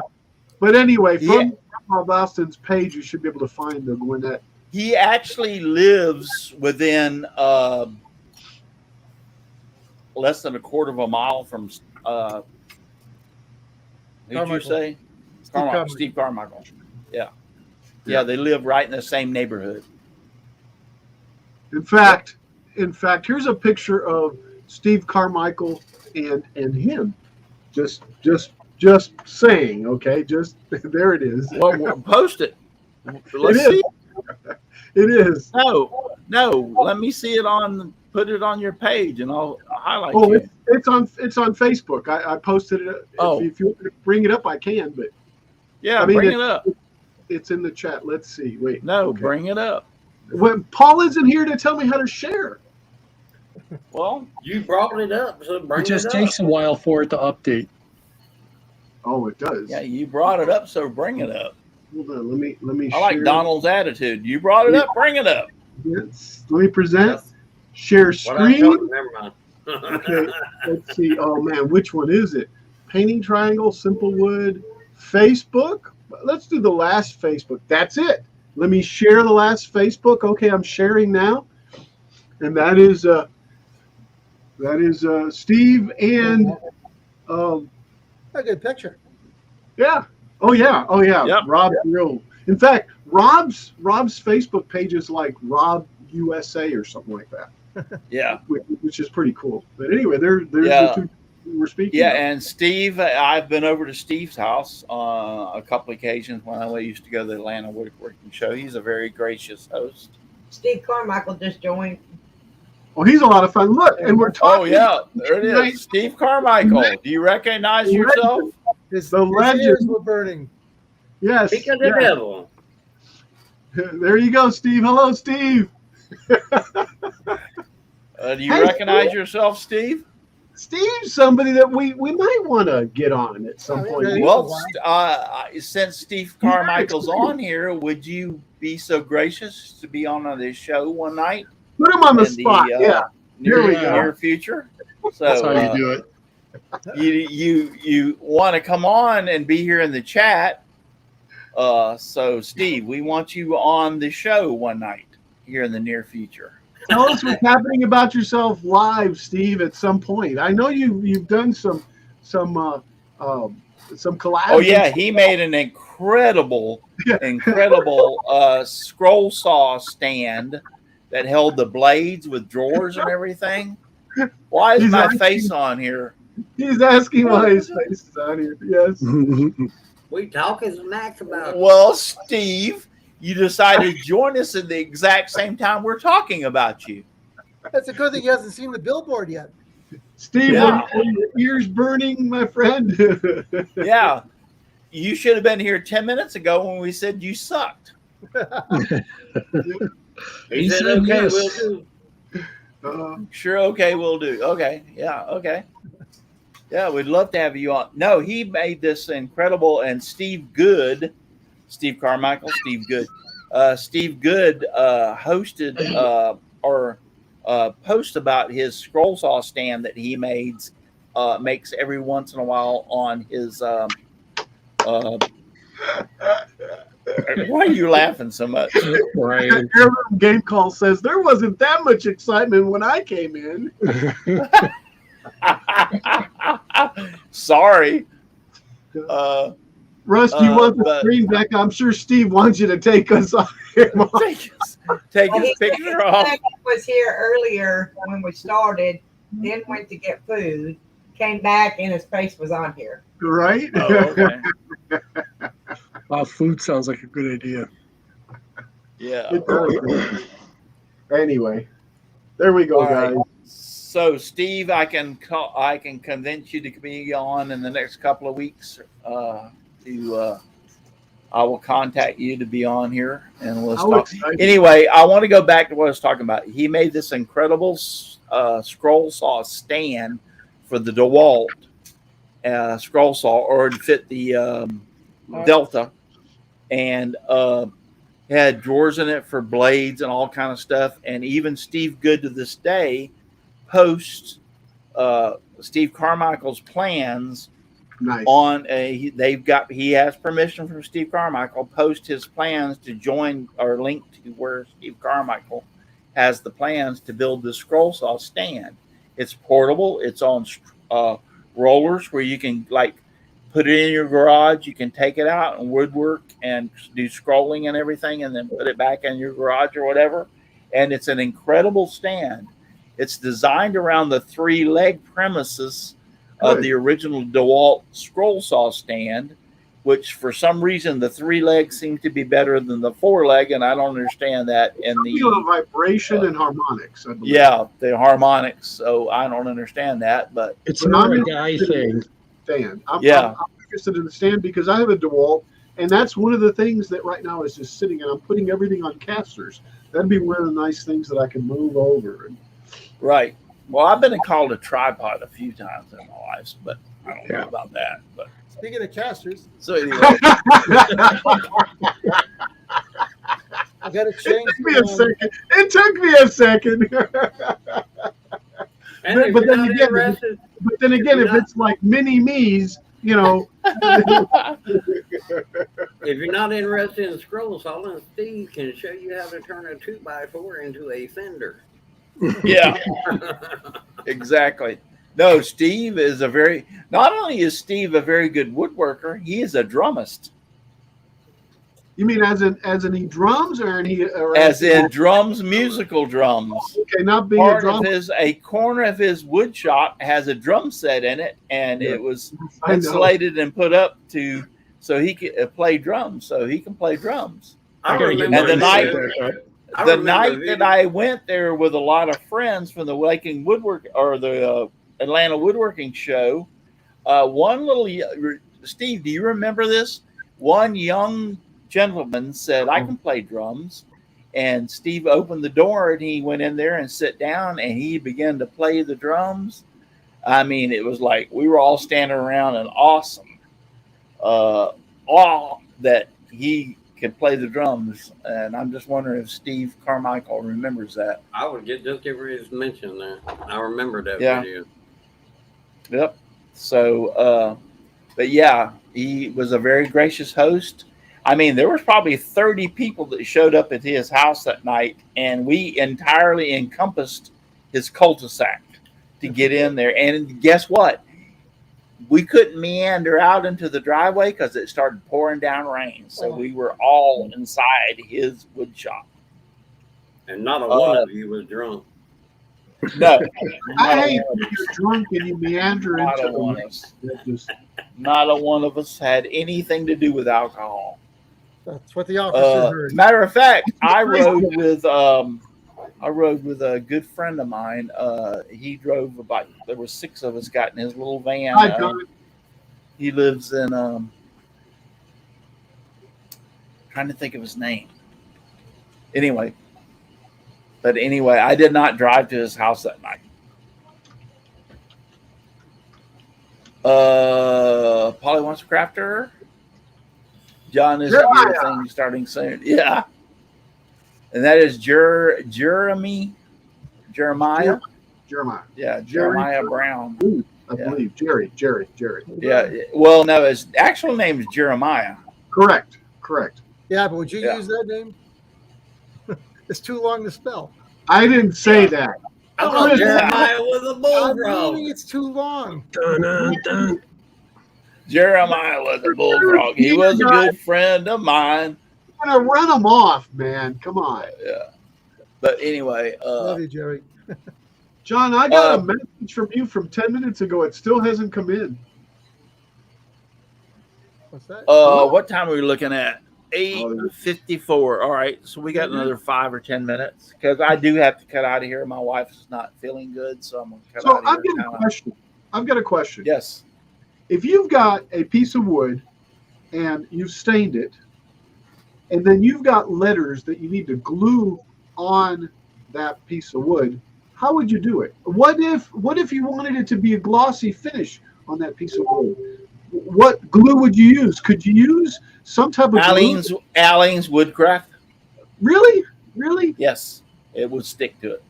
But anyway, Yeah. from Rob Austin's page, you should be able to find the Gwyneth. He actually lives within less than a quarter of a mile from who'd you Carmichael. say? Carmichael. Steve Carmichael. Yeah, they live right in the same neighborhood. In fact, here's a picture of Steve Carmichael and him. Just saying, okay? Just there it is. Well, we'll post it. Let's It is. see. It is. No. Let me see it put it on your page, and I'll highlight Oh, you. it's on Facebook. I posted it. If you want to bring it up, I can. But Yeah, I mean, bring it up. it's in the chat. Let's see. Wait. No, okay. bring it up. When Paul isn't here to tell me how to share. Well, You brought it up, so bring It just it takes up. a while for it to update. Oh, it does. yeah, you brought it up, so bring it up. Hold on. Let me. I like share. Donald's attitude. You brought it up, bring it up. Yes. Let me present. Share What I told screen. you, never mind. Okay. Let's see. Oh man, which one is it? Painting triangle, simple wood, Facebook. Let's do the last Facebook. That's it. Let me share the last Facebook. Okay, I'm sharing now, and that is That is Steve and A good picture. yeah. Oh yeah. Oh yeah. Yep. Rob Grill. In fact, Rob's Facebook page is like Rob USA or something like that, Yeah. which is pretty cool. But anyway, there's Yeah. the two we're speaking. Yeah, of. and Steve, I've been over to Steve's house a couple occasions when I used to go to the Atlanta Woodworking Show. He's a very gracious host. Steve Carmichael just joined. Well, he's a lot of fun. Look, and we're talking. Oh yeah, there it is. Steve Carmichael. Do you recognize yourself? His legend. ears were burning. Yes. Speak of the yeah. devil. There you go, Steve. Hello, Steve. Do you Hey, recognize yourself, Steve? Steve's somebody that we might want to get on at some Oh, point. yeah. Well, since Steve Carmichael's on here, would you be so gracious to be on this show one night Put him on the in spot. Yeah. Here we go. near future? So That's how you do it. you want to come on and be here in the chat. So Steve, we want you on the show one night here in the near future. Tell us what's happening about yourself live, Steve. At some point, I know you've done some collabs. Oh yeah, he made an incredible scroll saw stand that held the blades with drawers and everything. Why is my face on here? He's asking why his face is on here. Yes. We talking smack about it. Well, Steve, you decided to join us at the exact same time we're talking about you. That's a good thing he hasn't seen the billboard yet. Steve, Yeah. are your ears burning, my friend? Yeah, you should have been here 10 minutes ago when we said you sucked. He said, said okay, yes. we'll do. Sure. Okay, we'll do. Okay, yeah, okay. Yeah, we'd love to have you on. No, he made this incredible, and Steve Carmichael, Steve Good hosted post about his scroll saw stand that he makes every once in a while on his. Why are you laughing so much? Brian. Game Call says there wasn't that much excitement when I came in. Sorry. Russ, do you want the but- screen back? I'm sure Steve wants you to take us off here. Take Well, his picture off. He was here earlier when we started, then went to get food, came back, and his face was on here. Right? Oh, okay. Food sounds like a good idea. Yeah. Anyway, there we go, All right. guys. So, Steve, I can convince you to be on in the next couple of weeks. I will contact you to be on here, and we'll How talk. exciting. Anyway, I want to go back to what I was talking about. He made this incredible scroll saw stand for the DeWalt scroll saw, or to fit the Delta, and had drawers in it for blades and all kind of stuff. And even Steve Good to this day posts Steve Carmichael's plans Nice. on he has permission from Steve Carmichael post his plans to join or link to where Steve Carmichael has the plans to build the scroll saw stand. It's portable. It's on rollers where you can like put it in your garage. You can take it out and woodwork and do scrolling and everything, and then put it back in your garage or whatever. And it's an incredible stand. It's designed around the 3-leg premises of the original DeWalt scroll saw stand, which for some reason the 3 legs seem to be better than the 4 leg, and I don't understand that. And The vibration and harmonics. I believe. yeah, the harmonics. So I don't understand that, but It's But more I'm a interested guy in thing. Stand. I'm interested in the stand because I have a DeWalt, and that's one of the things that right now is just sitting, and I'm putting everything on casters. That'd be one of the nice things that I can move over. right. Well, I've been called a tripod a few times in my life, but I don't know about that. But Speaking of casters, so anyway, I got to change. It took me a second. And if But you're then not again, interested, But then again, if it's like mini me's, if you're not interested in scroll sawing, Steve can show you how to turn a 2x4 into a fender. Yeah, exactly. No, Steve is not only is Steve a very good woodworker, he is a drummist. You mean as in he drums or As in drums, musical drums. Okay, not being a drum. A corner of his wood shop has a drum set in it, and Yeah. it was I know. insulated and put up so he could play drums. So he can play drums. I gotta get remember the more night- into that. The night that I went there with a lot of friends from the Waking Woodwork or the Atlanta Woodworking Show, Steve, do you remember this? One young gentleman said, "I can play drums," and Steve opened the door and he went in there and sat down and he began to play the drums. I mean, it was like we were all standing around in awesome awe that he could play the drums, and I'm just wondering if Steve Carmichael remembers that. I would just give her his mention there. I remember that Yeah. video. Yep. So, but yeah, he was a very gracious host. I mean, there was probably 30 people that showed up at his house that night, and we entirely encompassed his cul-de-sac to get in there. And guess what? We couldn't meander out into the driveway because it started pouring down rain. So we were all inside his wood shop. And not a one of you was drunk. No, I hate when you're drunk and you meander not into a one of the us. just Not a one of us had anything to do with alcohol. That's what the officer heard. Matter of fact, I rode with a good friend of mine. He drove there were 6 of us got in his little van. Hi, John. He lives in trying to think of his name. Anyway, I did not drive to his house that night. Polly wants a crafter. John is everything starting soon. Yeah. And that is Jeremiah. Jeremiah. Yeah, Jeremiah Brown. I believe Jerry. Yeah. Well, no, his actual name is Jeremiah. Correct. Yeah, but would you Yeah. use that name? It's too long to spell. I didn't say that. I thought Jeremiah was a I'm bullfrog. meaning it's too long. Dun, dun, dun. Jeremiah was a bullfrog. He was a good friend of mine. I'm gonna run them off, man. Come on, Yeah. But anyway, Love you, Jerry. John. I got a message from you from 10 minutes ago. It still hasn't come in. What's that? what time are we looking at? 8:54. All right, so we got another 5 or 10 minutes because I do have to cut out of here. My wife is not feeling good, so I'm gonna cut So out of I've here. got a question. Yes. If you've got a piece of wood and you've stained it, and then you've got letters that you need to glue on that piece of wood, how would you do it? What if you wanted it to be a glossy finish on that piece of wood? What glue would you use? Could you use some type of glue? Alling's Woodcraft. Really? Yes, it would stick to it.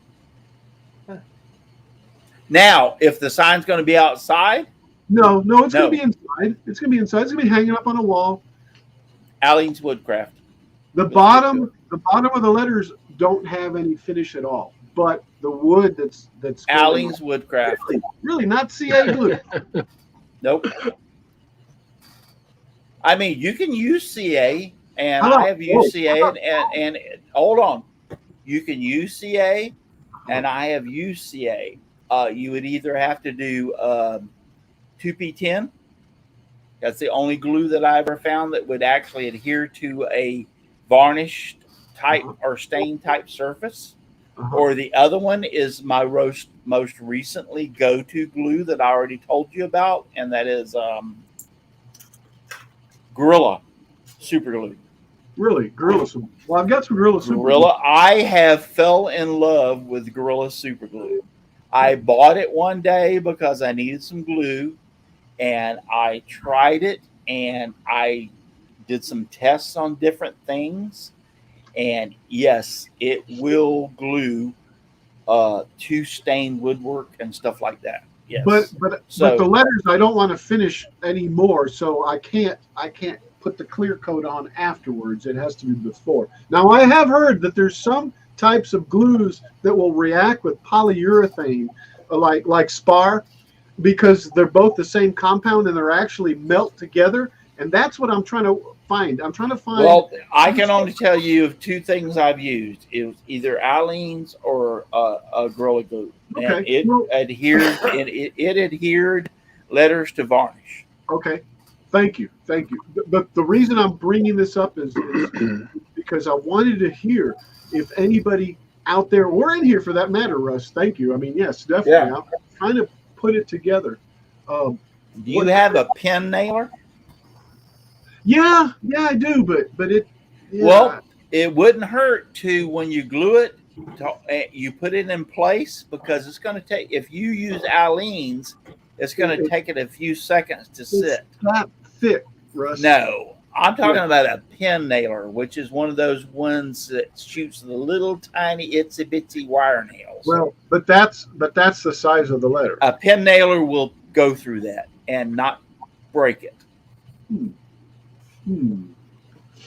Now, if the sign's going to be outside, No, it's No. going to be inside. It's going to be inside. It's going to be hanging up on a wall. Alling's Woodcraft. The bottom of the letters don't have any finish at all, but the wood that's Alling's Woodcraft. really not CA glue. Nope. I mean, you can use CA, and How about- I have used CA, and hold on. You can use CA, and I have used CA. You would either have to do 2P10. That's the only glue that I ever found that would actually adhere to a varnished type or stain type surface. Or the other one is my most recently go-to glue that I already told you about, and that is Gorilla Super Glue. Really, Gorilla Super. Well, I've got some Gorilla Super. Gorilla. I have fell in love with Gorilla Super Glue. I bought it one day because I needed some glue, and I tried it, and I did some tests on different things, and yes, it will glue to stained woodwork and stuff like that. Yes, But So- the letters I don't want to finish anymore, so I can't put the clear coat on afterwards. It has to be before. Now I have heard that there's some types of glues that will react with polyurethane, like spar, because they're both the same compound and they're actually melt together. And that's what I'm trying to find. I'm trying to find. Well, I can only tell you of two things I've used. It was either Aleene's or a Gorilla Glue. And Okay, it well- adhered. It adhered letters to varnish. Okay, thank you. But the reason I'm bringing this up is because I wanted to hear if anybody out there, or in here for that matter, Russ. Thank you. I mean, yes, definitely. Yeah. I'm trying to put it together. Do you have a pen nailer? Yeah, I do, but it. Yeah, Well, it wouldn't hurt to, when you glue it, you put it in place, because it's going to take, if you use Aleene's, it's going to take it a few seconds to sit. it's not thick, Russ. No, I'm talking Yeah. about a pen nailer, which is one of those ones that shoots the little tiny itsy bitsy wire nails. Well, but that's the size of the letter. A pen nailer will go through that and not break it.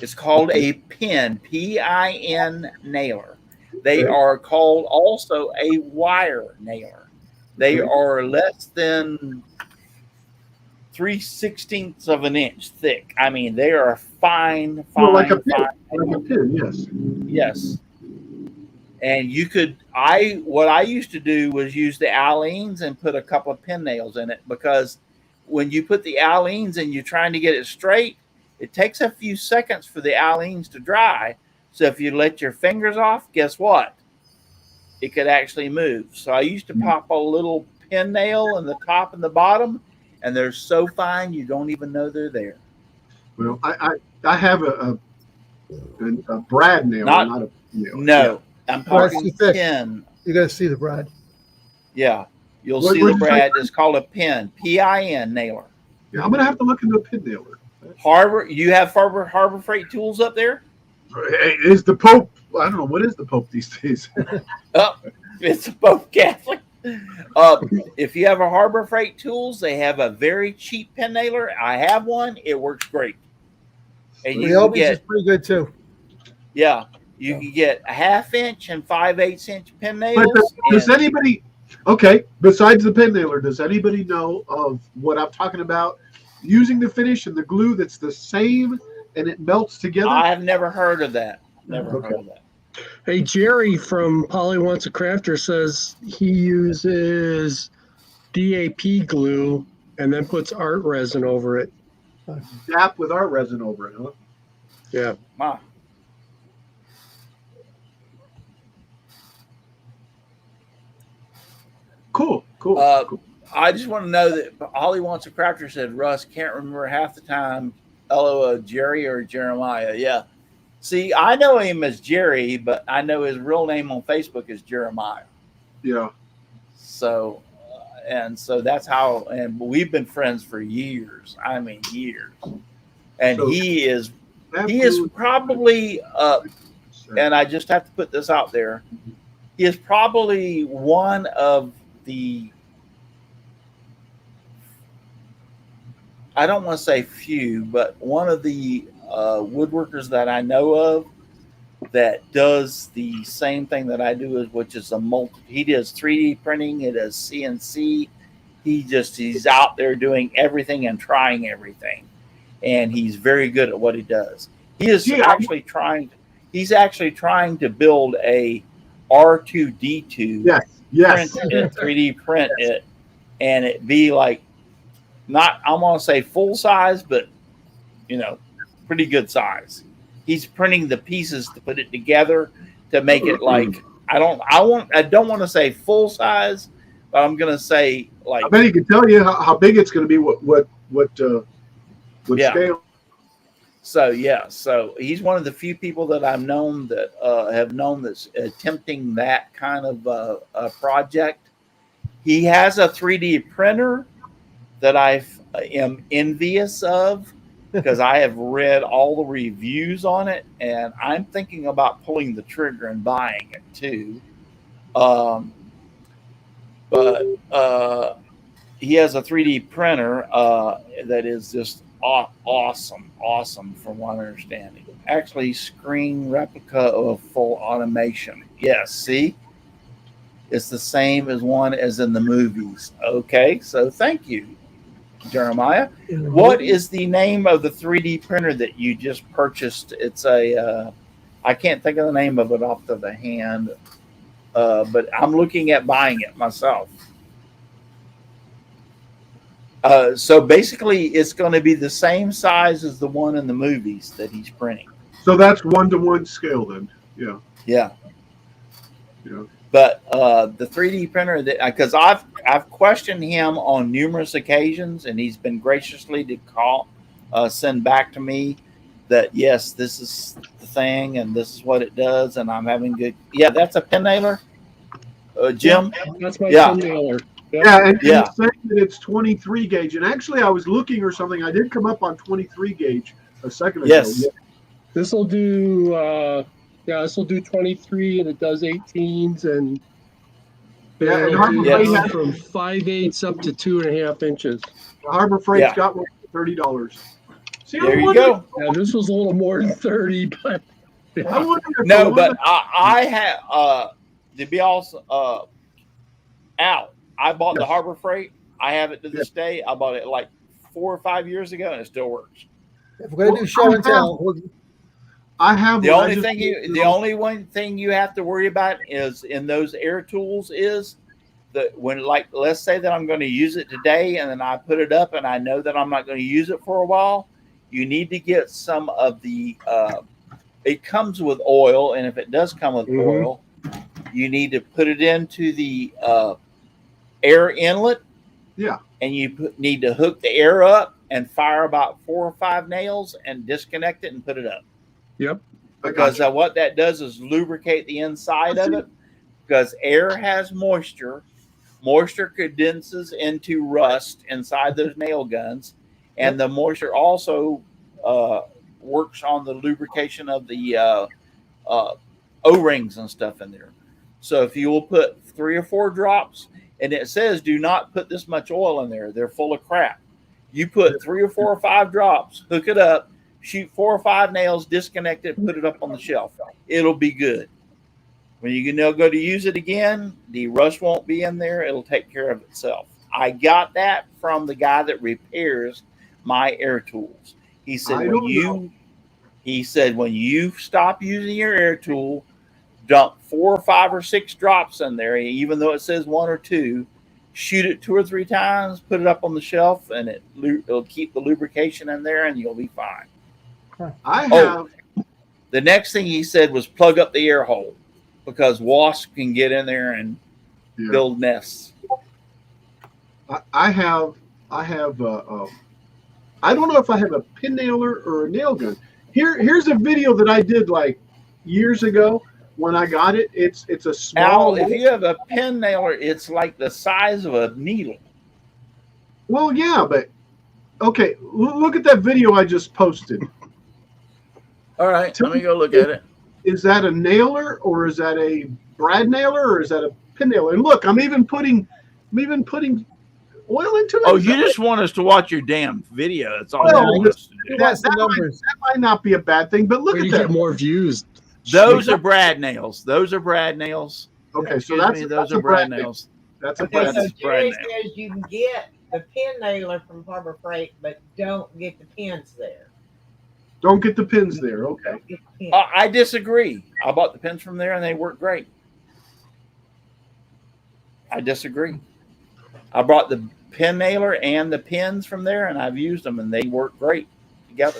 It's called a pin, P-I-N nailer. They are called also a wire nailer. They are less than 3/16 of an inch thick. I mean, they are fine, Well, like a pin, fine. like a pin. Yes. Yes. And you could, what I used to do was use the Aleene's and put a couple of pin nails in it, because when you put the Aleene's and you're trying to get it straight, it takes a few seconds for the Aleene's to dry. So if you let your fingers off, guess what? It could actually move. So I used to pop a little pin nail in the top and the bottom, and they're so fine you don't even know they're there. Well, I have a brad nail, not a nail. No, I'm Well, that's talking too thick. pin. You got to see the bride. Yeah, you'll What- see what the did you brad. It's called a pin, P-I-N nailer. Yeah, I'm gonna have to look into a pin nailer. Harbor, you have Harbor Freight tools up there? Hey, is the Pope? I don't know, what is the Pope these days? Oh, it's both Catholic. If you have a Harbor Freight tools, they have a very cheap pen nailer. I have one. It works great. And you can Ryobi's is get, pretty good too. yeah, you can get a 1/2 inch and 5/8 inch pen But nails. does and- anybody? Okay, besides the pen nailer, does anybody know of what I'm talking about? Using the finish and the glue that's the same and it melts together. I have never heard of that. Never Okay. heard of that. Hey, Jerry from Polly Wants a Crafter says he uses DAP glue and then puts art resin over it. DAP with our resin over it, huh? Yeah. Wow. Cool. I just want to know that Holly Wants a Crafter said, Russ, can't remember half the time. LOL, Jerry or Jeremiah. Yeah. See, I know him as Jerry, but I know his real name on Facebook is Jeremiah. Yeah. So, and so that's how, and we've been friends for years. I mean, years. And So- he is Absolutely. probably, and I just have to put this out there, he is probably one of the, I don't want to say few, but one of the woodworkers that I know of that does the same thing that I do, which is he does 3D printing, he does CNC. He's out there doing everything and trying everything. And he's very good at what he does. He is actually trying to build a R2D2 Yes. print it, 3D print it, and it be like, not, I want to say full size, but pretty good size. He's printing the pieces to put it together to make it like, I don't want to say full size, but I'm gonna say like, I bet he can tell you how big it's going to be. What Yeah. scale? So he's one of the few people that I've known that have known that's attempting that kind of a project. He has a 3D printer that I am envious of, because I have read all the reviews on it, and I'm thinking about pulling the trigger and buying it too. But he has a 3D printer that is just awesome from what I'm understanding. Actually, screen replica of full automation. Yes, see, it's the same as one as in the movies. Okay, so thank you, Jeremiah. What is the name of the 3D printer that you just purchased? It's a I can't think of the name of it off the hand, but I'm looking at buying it myself. So basically, it's going to be the same size as the one in the movies that he's printing. So that's 1-to-1 scale then. Yeah. Yeah. Yeah. But the 3D printer that because I've questioned him on numerous occasions, and he's been graciously to send back to me that yes, this is the thing, and this is what it does, and I'm having good. Yeah, that's a pin nailer, Jim. That's my Yeah. pin nailer. Yep. Yeah, and Yeah. it's saying that it's 23 gauge. And actually, I was looking or something. I did come up on 23 gauge a second ago. Yes. This will do. This will do 23, and it does 18s, and Yeah, and it'll Harbor do Freight down has- from 5/8 up to 2.5 inches. Harbor Freight's Yeah. got one for $30. See, There you go. Now this was a little more than 30, but I wonder if No, the but one I have to be also out. I bought the Yes. Harbor Freight. I have it to this day. I bought it like 4 or 5 years ago, and it still works. If we're gonna do show and tell, I have The one. I only just thing need to the only one thing you have to worry about is in those air tools is that when, like, let's say that I'm going to use it today, and then I put it up, and I know that I'm not going to use it for a while. You need to get some of the. It comes with oil, and if it does come with Mhm. oil, you need to put it into the air inlet. Yeah. And you need to hook the air up and fire about 4 or 5 nails and disconnect it and put it up. yep. Because what that does is lubricate the inside of it. Because air has moisture. Moisture condenses into rust inside those nail guns. And the moisture also works on the lubrication of the O-rings and stuff in there. So if you will put 3 or 4 drops, and it says do not put this much oil in there. They're full of crap. You put 3 or 4 or 5 drops, hook it up, shoot 4 or 5 nails, disconnect it, put it up on the shelf. It'll be good. When you go to use it again, the rust won't be in there. It'll take care of itself. I got that from the guy that repairs my air tools. He said when you stop using your air tool, dump 4 or 5 or 6 drops in there, even though it says 1 or 2. Shoot it 2 or 3 times, put it up on the shelf, and it'll keep the lubrication in there, and you'll be fine. I have. The next thing he said was plug up the air hole because wasps can get in there and build nests. I have. I don't know if I have a pin nailer or a nail gun. Here's a video that I did like years ago when I got it. It's a small. Al, if you have a pin nailer, it's like the size of a needle. Well, yeah, but okay. Look at that video I just posted. All right, let me go look at it. Is that a nailer or is that a brad nailer or is that a pin nailer? And look, I'm even putting oil into it. Oh, you just want us to watch your damn video. That's all Well, you want us to do. that's the numbers. That might not be a bad thing, but look Where at you that. get more views. Those are brad nails. Those are brad nails. Okay, so Excuse that's me, that's those a are brad nail. nails. That's a Okay, brad so nail. Jerry brand says you can get the pin nailer from Harbor Freight, but don't get the pins there. Don't get the pins there. Okay. Don't get the pins. I disagree. I bought the pins from there and they work great. I disagree. I brought the pin nailer and the pins from there and I've used them and they work great together.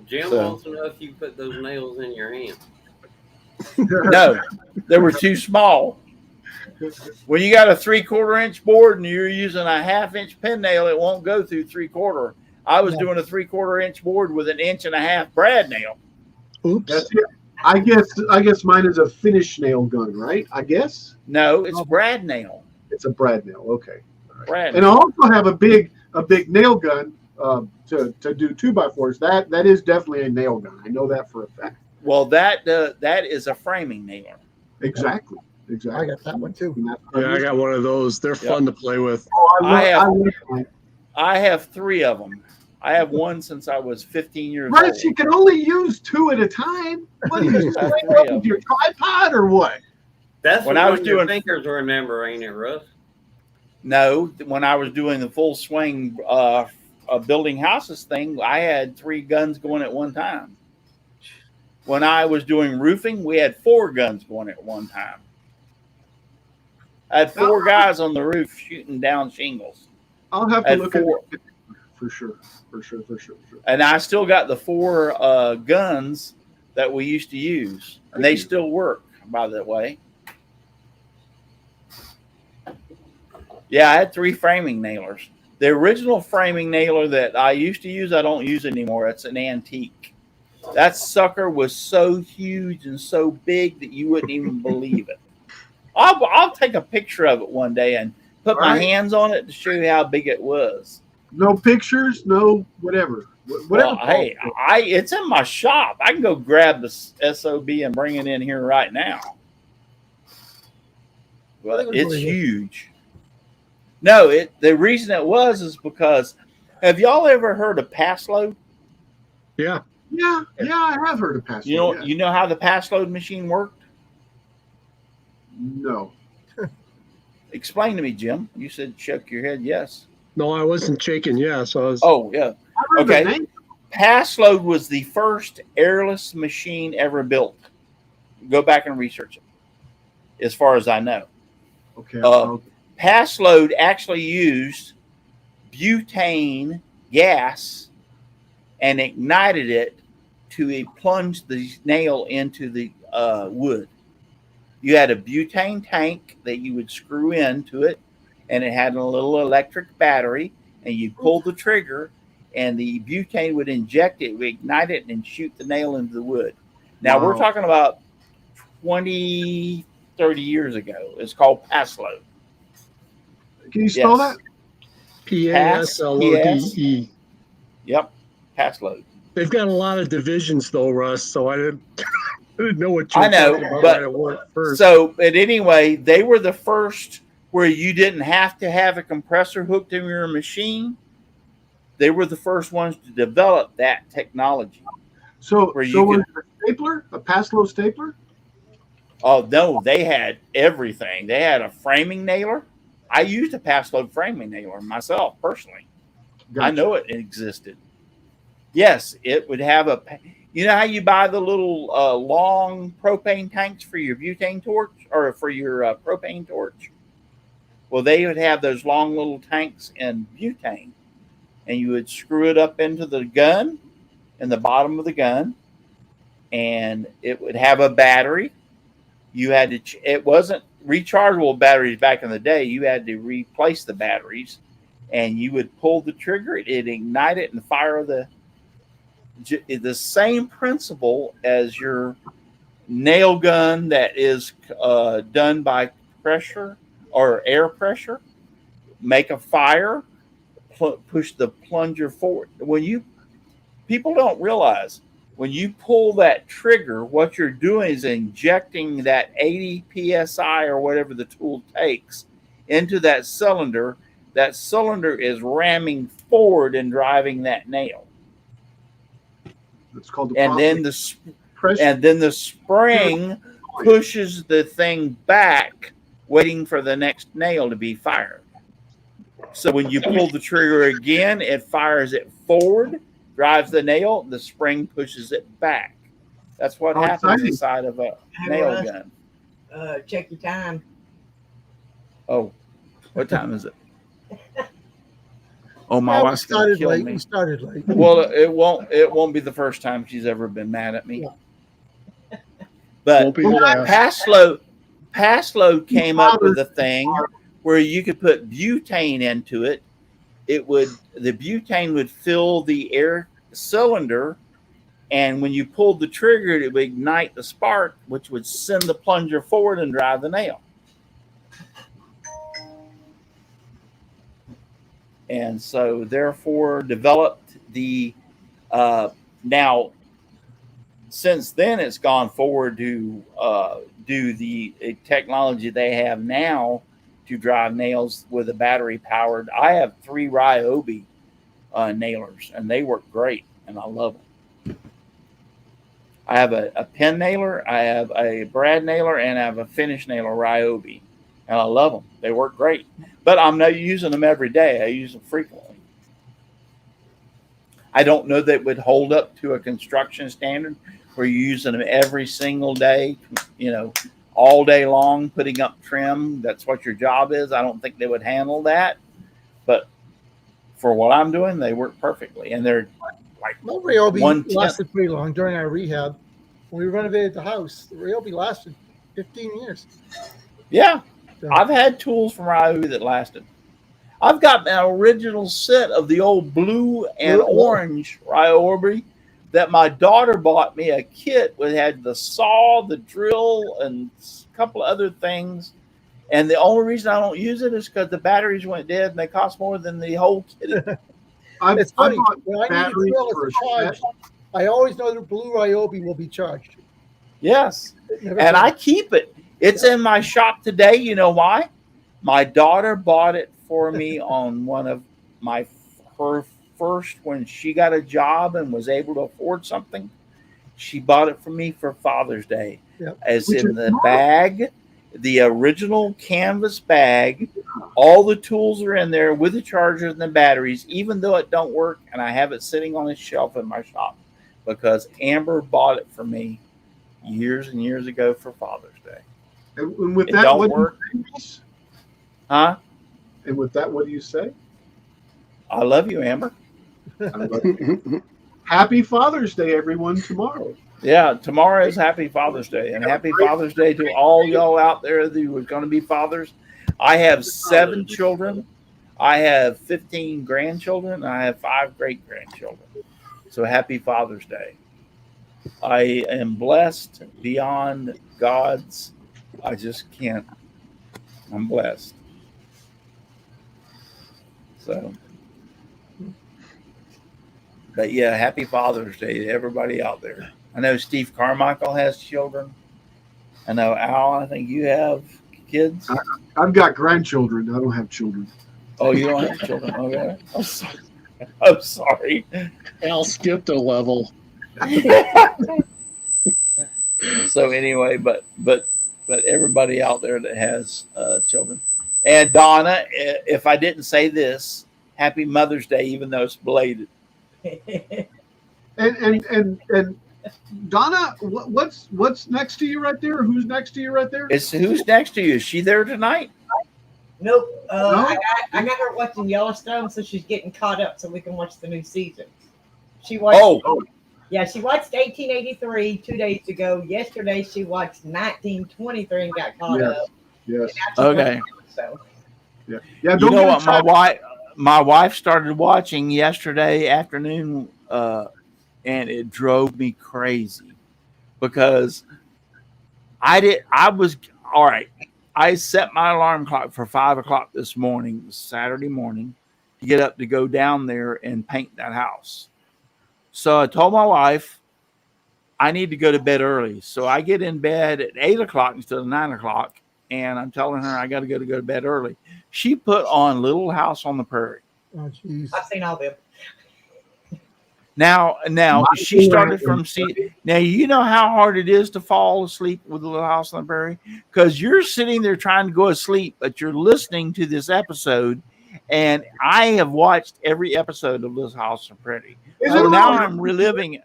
Jim So- wants to know if you put those nails in your hand. No, they were too small. When you got a 3/4 inch board and you're using a 1/2 inch pin nail, it won't go through 3/4. I was doing a 3/4 inch board with an 1.5 brad nail. Oops. That's it. I guess mine is a finish nail gun, right? I guess No, it's brad nail. it's a brad nail. Okay. Brad And I nail. also have a big nail gun to do 2x4s. That is definitely a nail gun. I know that for a fact. Well, that is a framing nailer. Exactly. I got that one too. And that's what Yeah, I got one of those. They're fun to play with. Oh, I have- I like mine. I have 3 of them. I have one since I was 15 years Russ, old. you can only use 2 at a time. What are you just That's playing 3 up of with your tripod or what? That's When when I was your doing- fingers remember, ain't it, Russ? No, when I was doing the full swing building houses thing, I had 3 guns going at one time. When I was doing roofing, we had 4 guns going at one time. I had 4 guys on the roof shooting down shingles. I'll have to At look at 4. it for sure. And I still got the 4 guns that we used to use, and they still work, by the way. Yeah, I had 3 framing nailers. The original framing nailer that I used to use, I don't use anymore. It's an antique. That sucker was so huge and so big that you wouldn't even believe it. I'll take a picture of it one day and put my hands on it to show you how big it was. No pictures, no whatever. Whatever. Well, hey, it's in my shop. I can go grab the SOB and bring it in here right now. Well, it's huge. No, the reason it was is because, have y'all ever heard of pass load? Yeah. Yeah, I have heard of pass load. Yeah. You know how the pass load machine worked? No. Explain to me, Jim. You said shake your head yes. No, I wasn't shaking yes. I was. Oh, yeah. I heard the Okay. name. Pass load was the first airless machine ever built. Go back and research it, as far as I know. Okay. Pass load actually used butane gas and ignited it to plunge the nail into the wood. You had a butane tank that you would screw into it, and it had a little electric battery, and you pulled the trigger, and the butane would inject it, would ignite it, and shoot the nail into the wood. Now, we're talking about 20, 30 years ago. It's called pass load. Can you spell that? PASLODE. Yep, pass load. They've got a lot of divisions, though, Russ. So I didn't know what you were I know, talking about but right at work first. so, but anyway, they were the first where you didn't have to have a compressor hooked in your machine. They were the first ones to develop that technology. So Where you was it a stapler, a pass load stapler? Oh no, they had everything. They had a framing nailer. I used a pass load framing nailer myself personally. Gotcha. I know it existed. Yes, it would have a. You know how you buy the little long propane tanks for your butane torch or for your propane torch? Well, they would have those long little tanks in butane, and you would screw it up into the gun, in the bottom of the gun, and it would have a battery. You had to. It wasn't rechargeable batteries back in the day. You had to replace the batteries, and you would pull the trigger. It'd ignite it and fire the same principle as your nail gun that is done by pressure or air pressure. Make a fire, push the plunger forward. People don't realize when you pull that trigger, what you're doing is injecting that 80 psi or whatever the tool takes into that cylinder. That cylinder is ramming forward and driving that nail. It's called the And then the spring pushes the thing back, waiting for the next nail to be fired. So when you pull the trigger again, it fires it forward, drives the nail, the spring pushes it back. That's what happens inside of a nail gun. Check your time. Oh, what time is it? Oh, my wife's gonna kill me. We started late. Well, it won't be the first time she's ever been mad at me. But Won't be the last. pass load came up with a thing where you could put butane into it. The butane would fill the air cylinder, and when you pulled the trigger, it would ignite the spark, which would send the plunger forward and drive the nail. And so, therefore, developed the now. Since then, it's gone forward to do the technology they have now you drive nails with a battery powered. I have 3 Ryobi nailers, and they work great, and I love them. I have a pen nailer, I have a brad nailer, and I have a finish nailer Ryobi, and I love them. They work great, but I'm not using them every day. I use them frequently. I don't know that it would hold up to a construction standard where you're using them every single day, all day long, putting up trim. That's what your job is. I don't think they would handle that, but for what I'm doing, they work perfectly, and they're like My Ryobi 1/10. lasted pretty long during our rehab. When we renovated the house, the Ryobi lasted 15 years. Yeah, So, I've had tools from Ryobi that lasted. I've got an original set of the old blue and orange Ryobi that my daughter bought me a kit with. Had the saw, the drill, and a couple of other things. And the only reason I don't use it is because the batteries went dead and they cost more than the whole kit. it's funny. bought When I need a batteries drill for a that's charged, I always know the blue Ryobi will be charged. Yes. It never And fails. I keep it. It's in my shop today. You know why? My daughter bought it for me on one of her first, when she got a job and was able to afford something. She bought it for me for Father's Day. Yep. As Which in is the smart. bag, the original canvas bag. All the tools are in there with the chargers and the batteries, even though it don't work, and I have it sitting on a shelf in my shop because Amber bought it for me years and years ago for Father's Day. And with It that, don't what do work. you say, Russ? Huh? And with that, what do you say? I love you, Amber. Happy Father's Day, everyone, tomorrow. Yeah, tomorrow is Happy Father's Day, and Happy Father's Day to all y'all out there who are going to be fathers. I have 7 children. I have 15 grandchildren. And I have 5 great-grandchildren. So Happy Father's Day. I am blessed beyond God's. I just can't. I'm blessed. So, but yeah, Happy Father's Day to everybody out there. I know Steve Carmichael has children. I know Al, I think you have kids. I've got grandchildren. I don't have children. Oh, you don't have children? Okay. I'm sorry. Al skipped a level. So anyway, but everybody out there that has children. And Donna, if I didn't say this, Happy Mother's Day, even though it's belated. And Donna, what's next to you right there? Who's next to you right there? It's who's next to you? Is she there tonight? Nope. No? I got her watching Yellowstone, so she's getting caught up so we can watch the new season. She watched. Oh, Yeah, she watched 1883 2 days ago. Yesterday, she watched 1923 and got caught up. Yes. okay. So Yeah. You Don't know get what? My wife started watching yesterday afternoon, and it drove me crazy because I was all right. I set my alarm clock for 5 o'clock this morning, Saturday morning, to get up to go down there and paint that house. So I told my wife I need to go to bed early. So I get in bed at 8 o'clock instead of 9 o'clock. And I'm telling her I got to go to bed early. She put on Little House on the Prairie. Oh, jeez. I've seen all them. Now she started from now you know how hard it is to fall asleep with Little House on the Prairie because you're sitting there trying to go to sleep, but you're listening to this episode, and I have watched every episode of Little House on the Prairie. So now I'm reliving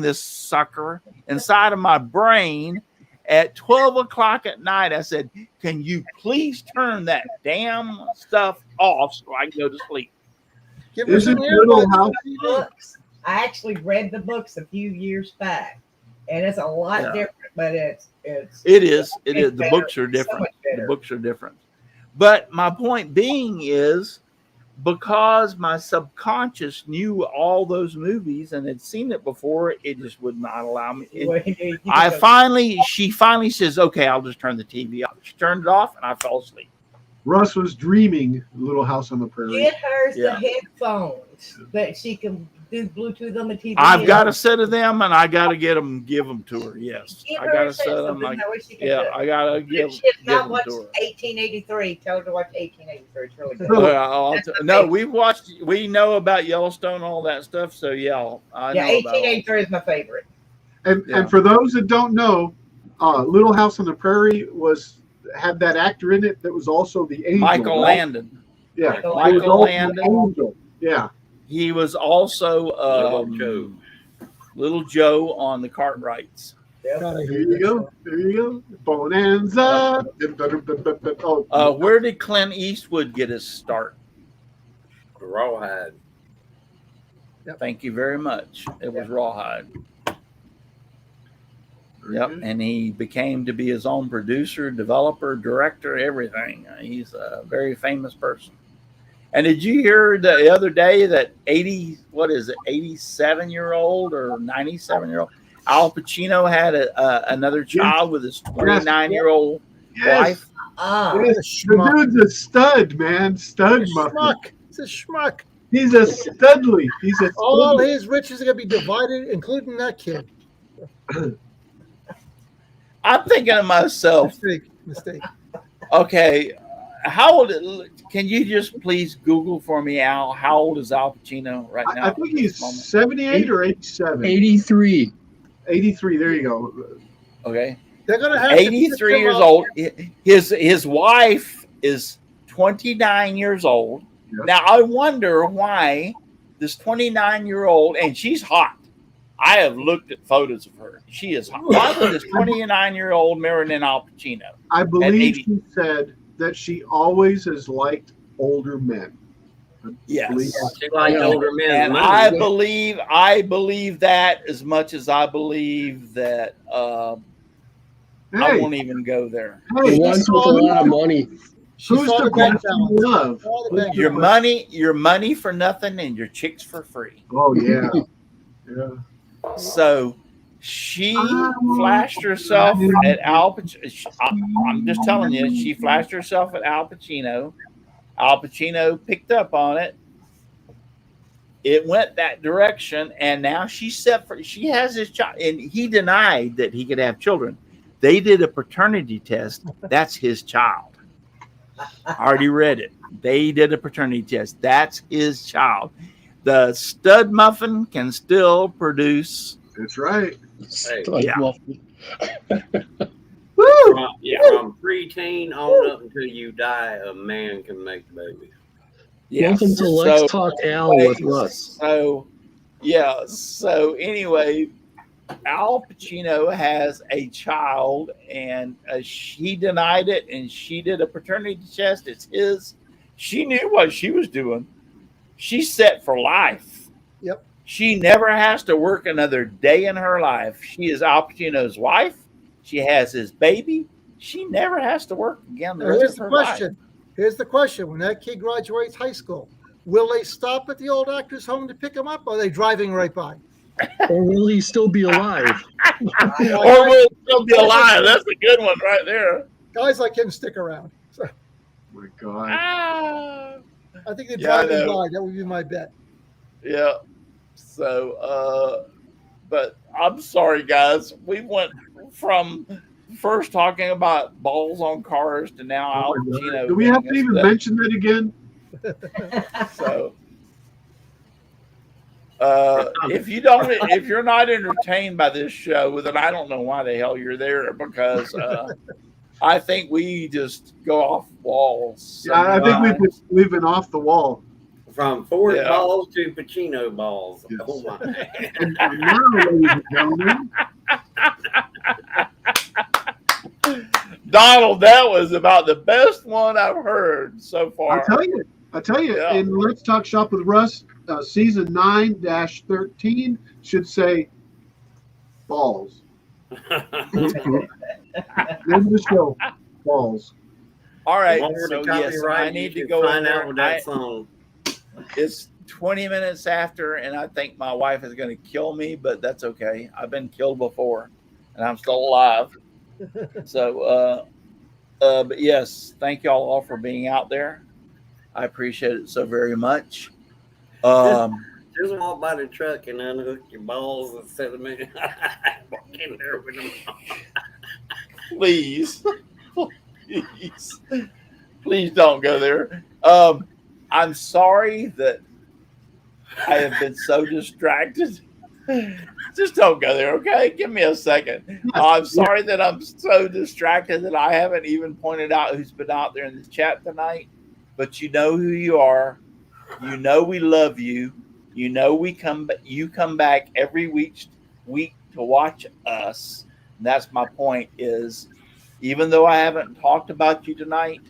this sucker inside of my brain. At 12 o'clock at night, I said, "Can you please turn that damn stuff off so I can go to sleep?" Give her some Little House. Books. I actually read the books a few years back, and it's a lot different. But it is. The better. books are It's so different. much better. The books are different. But my point being is because my subconscious knew all those movies and had seen it before, it just would not allow me. She finally says, "Okay, I'll just turn the TV off." She turned it off and I fell asleep. Russ was dreaming Little House on the Prairie. Get her the headphones that she can do Bluetooth on the TV? I've got a set of them, and I got to give them to her. Yes, Give I her got a to set set of them. something that way she can Yeah, do it. I got to If give she has them not watched to her. 1883, tell her to watch 1883. It's really good. No, we know about Yellowstone, all that stuff. So yeah, I Yeah, know about all. 1883 is my favorite. And for those that don't know, Little House on the Prairie had that actor in it that was also the angel. Michael right? Landon. Yeah, Michael he was Michael also the Landon. angel. Yeah. He was also Joe. Little Joe on the Cartwrights. God, I There hate you that go. show. There you go. Bonanza. Oh, Where did Clint Eastwood get his start? Rawhide. Thank you very much. It was Rawhide. Yep, good. and he became to be his own producer, developer, director, everything. He's a very famous person. And did you hear the other day that 87-year-old or 97-year-old Al Pacino had another child with his 29-year-old wife? Yes, the dude's a stud, man. Stud muffin. Schmuck. He's a schmuck. He's a studly. He's a All studly. his riches are gonna be divided, including that kid. I'm thinking to myself, Mistake. okay, how old? Can you just please Google for me, Al? How old is Al Pacino right now? I think he's 78 or 87. 83. 83. There you go. Okay. They're gonna have 83 years old. His wife is 29 years old. Yes. Now I wonder why this 29-year-old, and she's hot. I have looked at photos of her. She is hot. Why would this 29-year-old marry an Al Pacino? I believe 80. she said that she always has liked older men. Yes. She liked older men. And I believe that as much as I believe that I Hey, won't even go there. The hey, ones with a lot of money. She who's saw the the bank best you balance. love? Saw the bank Your balance. money for nothing and your chicks for free. Oh yeah, yeah. So she flashed herself at Al Pacino. I'm just telling you, she flashed herself at Al Pacino. Al Pacino picked up on it. It went that direction, and now she has his child, and he denied that he could have children. They did a paternity test. That's his child. I already read it. They did a paternity test. That's his child. The stud muffin can still produce. That's right. Yeah. Woo! From preteen on up until you die, a man can make babies. Yes. Welcome to Let's Talk Al with Russ. So anyway, Al Pacino has a child, and she denied it, and she did a paternity test. It's his. She knew what she was doing. She's set for life. Yep. She never has to work another day in her life. She is Al Pacino's wife. She has his baby. She never has to work again the Now, rest here's of the her question. life. Here's the question. When that kid graduates high school, will they stop at the old actor's home to pick him up, or are they driving right by? Or will he still be alive? Or will still be alive. That's a good one right there. Guys like him stick around. So Oh my God. I think they're Yeah, I driving know. by. That would be my bet. Yeah. So, but I'm sorry, guys. We went from first talking about balls on cars to now Al Oh my God. Pacino. Do we have to being a even stud. mention that again? So, if you're not entertained by this show, then I don't know why the hell you're there, because I think we just go off walls. Yeah, I think we've been off the wall. From Ford Yeah. balls to Pacino balls. Yes. Oh my. And now, ladies and gentlemen, Donald, that was about the best one I've heard so far. I tell you, Yeah. in Let's Talk Shop with Russ, season 9-13 should say balls. Name of the show, balls. All right, If I were so to yes, copyright, I need you to should go find in out there. with that song. It's 20 minutes after, and I think my wife is going to kill me, but that's okay. I've been killed before, and I'm still alive. So, but yes, thank y'all all for being out there. I appreciate it so very much. Just Just walk by the truck and unhook your balls instead of me. Walk in there with them. Please, please, please don't go there. I'm sorry that I have been so distracted. Just don't go there, okay? Give me a second. I'm sorry that I'm so distracted that I haven't even pointed out who's been out there in the chat tonight. But you know who you are. You know we love you. You know you come back every week to watch us. And that's my point is, even though I haven't talked about you tonight,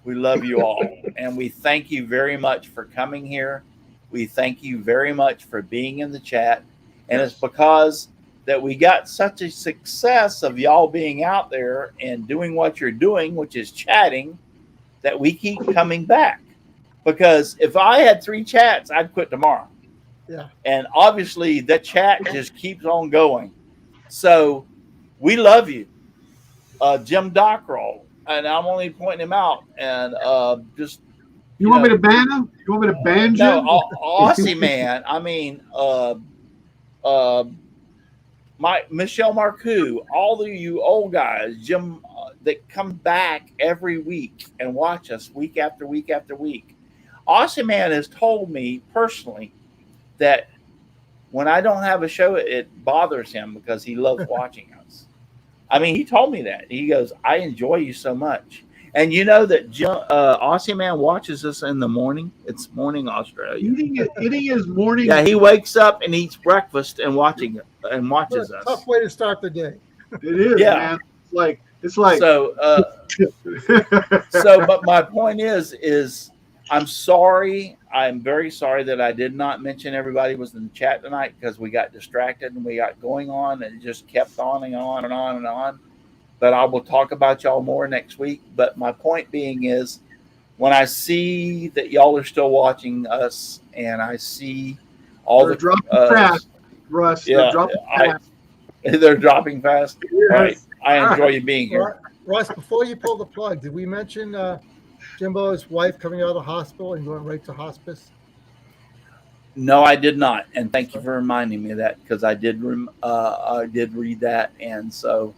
we love you all. And we thank you very much for coming here. We thank you very much for being in the chat. And it's because that we got such a success of y'all being out there and doing what you're doing, which is chatting, that we keep coming back. Because if I had 3 chats, I'd quit tomorrow. Yeah. And obviously that chat just keeps on going. So we love you. Jim Dockrell, and I'm only pointing him out, and just You want me to ban him? You want me to ban Jim? no, Aussie man. I mean, my Michelle Marcoux, all of you old guys, Jim, that come back every week and watch us week after week after week. Aussie man has told me personally that when I don't have a show, it bothers him because he loves watching us. I mean, he told me that. He goes, I enjoy you so much. And you know that Aussie man watches us in the morning. It's morning Australia. Eating his morning. Yeah, he wakes up and eats breakfast and watches us. Tough way to start the day. It is, man. It's like so. But my point is I'm sorry. I'm very sorry that I did not mention everybody was in the chat tonight because we got distracted and we got going on and it just kept on and on and on and on. But I will talk about y'all more next week. But my point being is when I see that y'all are still watching us and I see all they're dropping fast, Russ. Yeah, they're dropping fast. They're dropping fast. Yes. Right. I enjoy you being here. Russ, before you pull the plug, did we mention Jimbo's wife coming out of the hospital and going right to hospice? No, I did not. And thank you for reminding me of that because I did read that. And so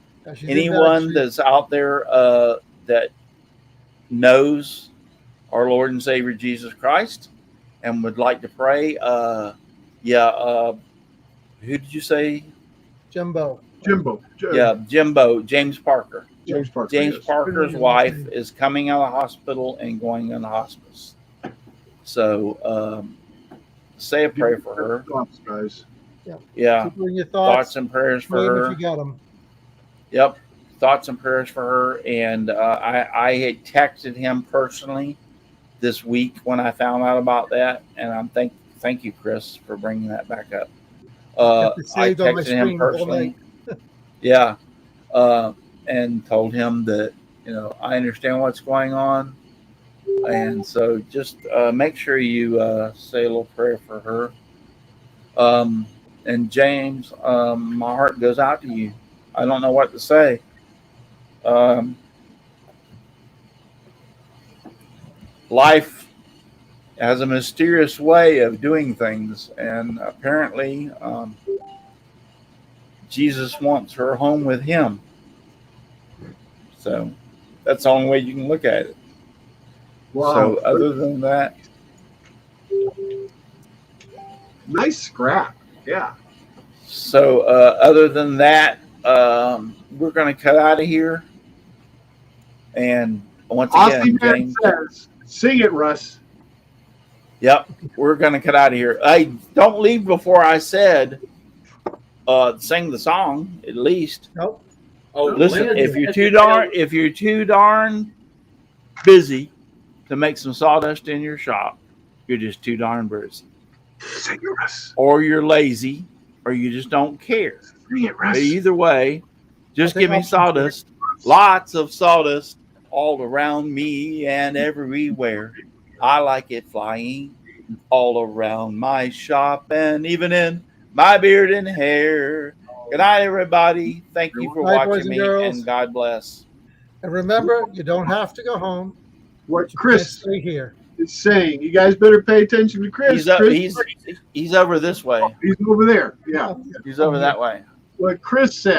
anyone that's out there that knows our Lord and Savior Jesus Christ and would like to pray, who did you say? Jimbo. Yeah, Jimbo, James Parker. James Parker. James yes. Parker's wife is coming out of the hospital and going into hospice. So say a prayer for her. Thoughts, guys. Yeah. Keep in your Thoughts and prayers for her. If you got them. Yep. Thoughts and prayers for her. And I had texted him personally this week when I found out about that. And I'm thank you, Chris, for bringing that back up. I texted him personally. Yeah. And told him that, I understand what's going on. And so just make sure you say a little prayer for her. And James, my heart goes out to you. I don't know what to say. Life has a mysterious way of doing things. And apparently, Jesus wants her home with him. So that's the only way you can look at it. Wow. So other than that, nice scrap. Yeah. So other than that, we're going to cut out of here. And once again, James says, sing it, Russ. Yep, we're going to cut out of here. Hey, don't leave before I said sing the song at least. Nope. Oh, listen, if you're too darn busy to make some sawdust in your shop, you're just too darn busy. Sing it, Russ. Or you're lazy, or you just don't care. Sing it, Russ. But either way, just give me sawdust, lots of sawdust all around me and everywhere. I like it flying all around my shop and even in my beard and hair. Good night, everybody. Thank you for watching me, and God bless. And remember, you don't have to go home. What Chris? Stay here. is saying. You guys better pay attention to Chris. He's over this way. He's over there. Yeah. He's over that way. What Chris said.